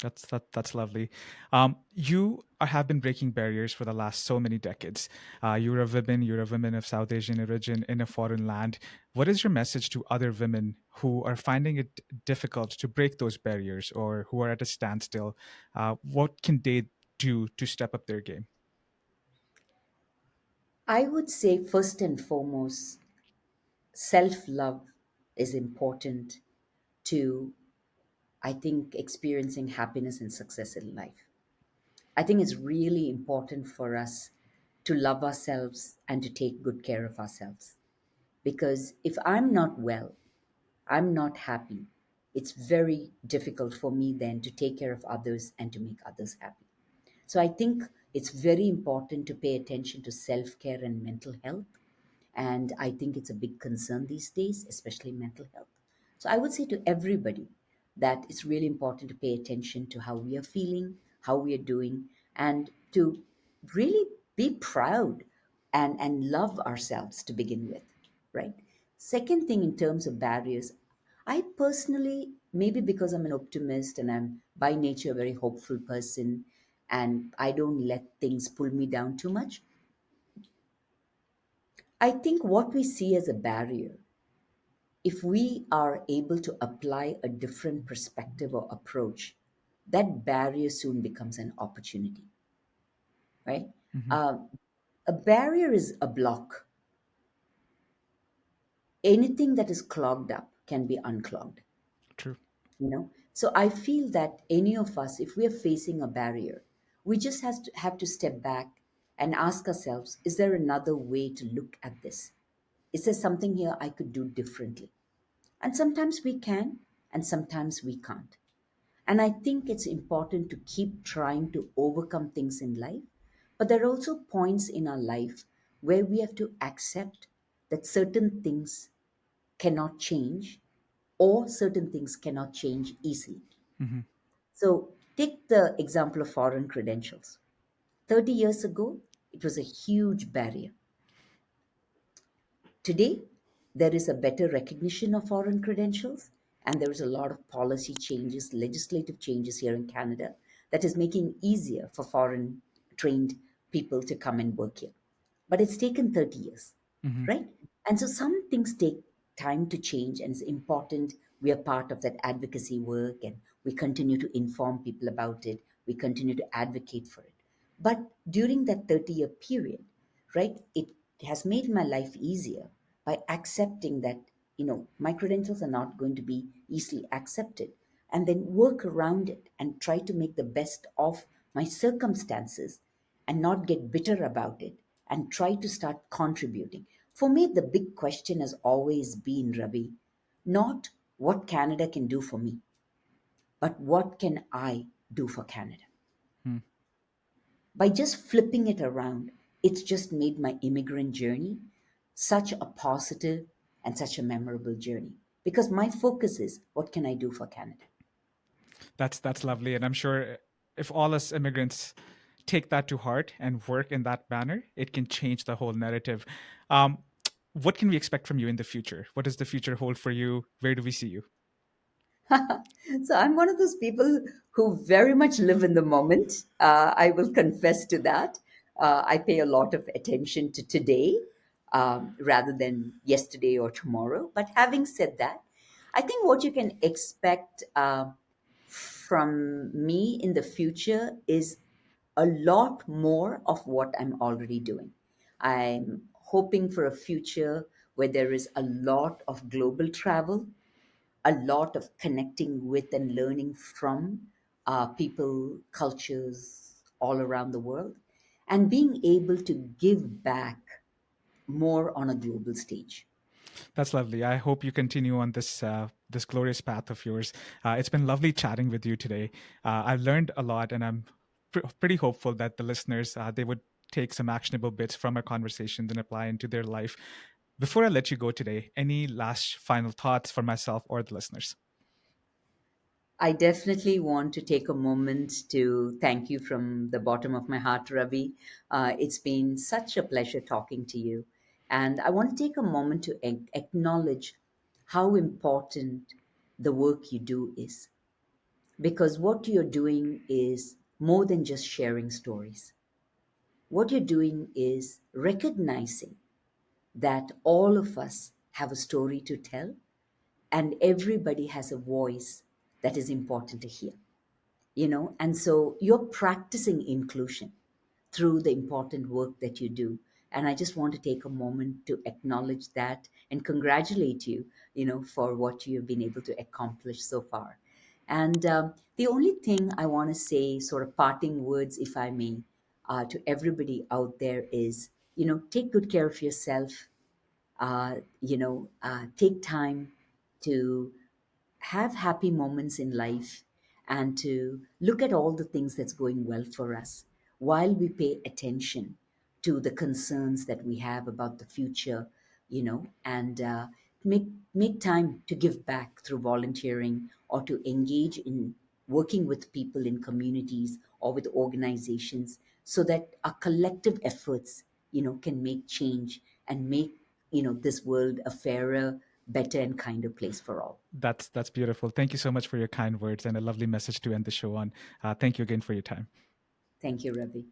That's lovely. Have been breaking barriers for the last so many decades. You're a woman. You're a woman of South Asian origin in a foreign land. What is your message to other women who are finding it difficult to break those barriers or who are at a standstill? What can they do to step up their game? I would say, first and foremost, self love is important to, I think, experiencing happiness and success in life. I think it's really important for us to love ourselves and to take good care of ourselves. Because if I'm not well, I'm not happy, it's very difficult for me then to take care of others and to make others happy. So I think it's very important to pay attention to self care and mental health. And I think it's a big concern these days, especially mental health. So I would say to everybody that it's really important to pay attention to how we are feeling, how we are doing, and to really be proud and love ourselves to begin with, right? Second thing, in terms of barriers, I personally, maybe because I'm an optimist and I'm by nature a very hopeful person, and I don't let things pull me down too much, I think what we see as a barrier If we are able to apply a different perspective or approach, that barrier soon becomes an opportunity, right? Hmm. Um, a barrier is a block. Anything that is clogged up can be unclogged, True. you know. So I feel that any of us, if we are facing a barrier, we just have to step back and ask ourselves, is there another way to look at this? Is there something here I could do differently? And sometimes we can, and sometimes we can't. And I think it's important to keep trying to overcome things in life. But there are also points in our life where we have to accept that certain things cannot change, or certain things cannot change easily. Hmm. So take the example of foreign credentials. 30 years ago, it was a huge barrier. Today, there is a better recognition of foreign credentials, and there is a lot of policy changes, legislative changes here in Canada that is making it easier for foreign trained people to come and work here. But it's taken 30 years, Hmm. right? And so some things take time to change, and it's important we are part of that advocacy work and we continue to inform people about it, we continue to advocate for it. But during that 30-year period, right, it has made my life easier by accepting that, my credentials are not going to be easily accepted, and then work around it and try to make the best of my circumstances and not get bitter about it and try to start contributing. For me, the big question has always been, Ravi, not what Canada can do for me, but what can I do for Canada? By just flipping it around, it's just made my immigrant journey such a positive and such a memorable journey because my focus is what can I do for Canada? That's lovely, and I'm sure if all us immigrants take that to heart and work in that manner, it can change the whole narrative. Um, what can we expect from you in the future? What does the future hold for you? Where do we see you? So I'm one of those people who very much live in the moment. I will confess to that. I pay a lot of attention to today rather than yesterday or tomorrow. But having said that, I think what you can expect from me in the future is a lot more of what I'm already doing. I'm hoping for a future where there is a lot of global travel, a lot of connecting with and learning from people, cultures all around the world, and being able to give back more on a global stage. That's lovely. I hope you continue on this glorious path of yours. It's been lovely chatting with you today. I've learned a lot, and I'm pretty hopeful that the listeners they would take some actionable bits from our conversations and apply into their life. Before I let you go today, any last final thoughts for myself or the listeners? I definitely want to take a moment to thank you from the bottom of my heart, Ravi. It's been such a pleasure talking to you. And I want to take a moment to acknowledge how important the work you do is. Because what you're doing is more than just sharing stories. What you're doing is recognizing that all of us have a story to tell and everybody has a voice that is important to hear, and so you're practicing inclusion through the important work that you do. And I just want to take a moment to acknowledge that and congratulate you, for what you've been able to accomplish so far. And the only thing I want to say, sort of parting words, if I may, to everybody out there is, take good care of yourself. Take time to have happy moments in life and to look at all the things that's going well for us while we pay attention to the concerns that we have about the future, and make time to give back through volunteering or to engage in working with people in communities or with organizations so that our collective efforts, can make change and make, this world a fairer, better and kinder place for all. That's beautiful. Thank you so much for your kind words and a lovely message to end the show on. Thank you again for your time. Thank you, Ravi.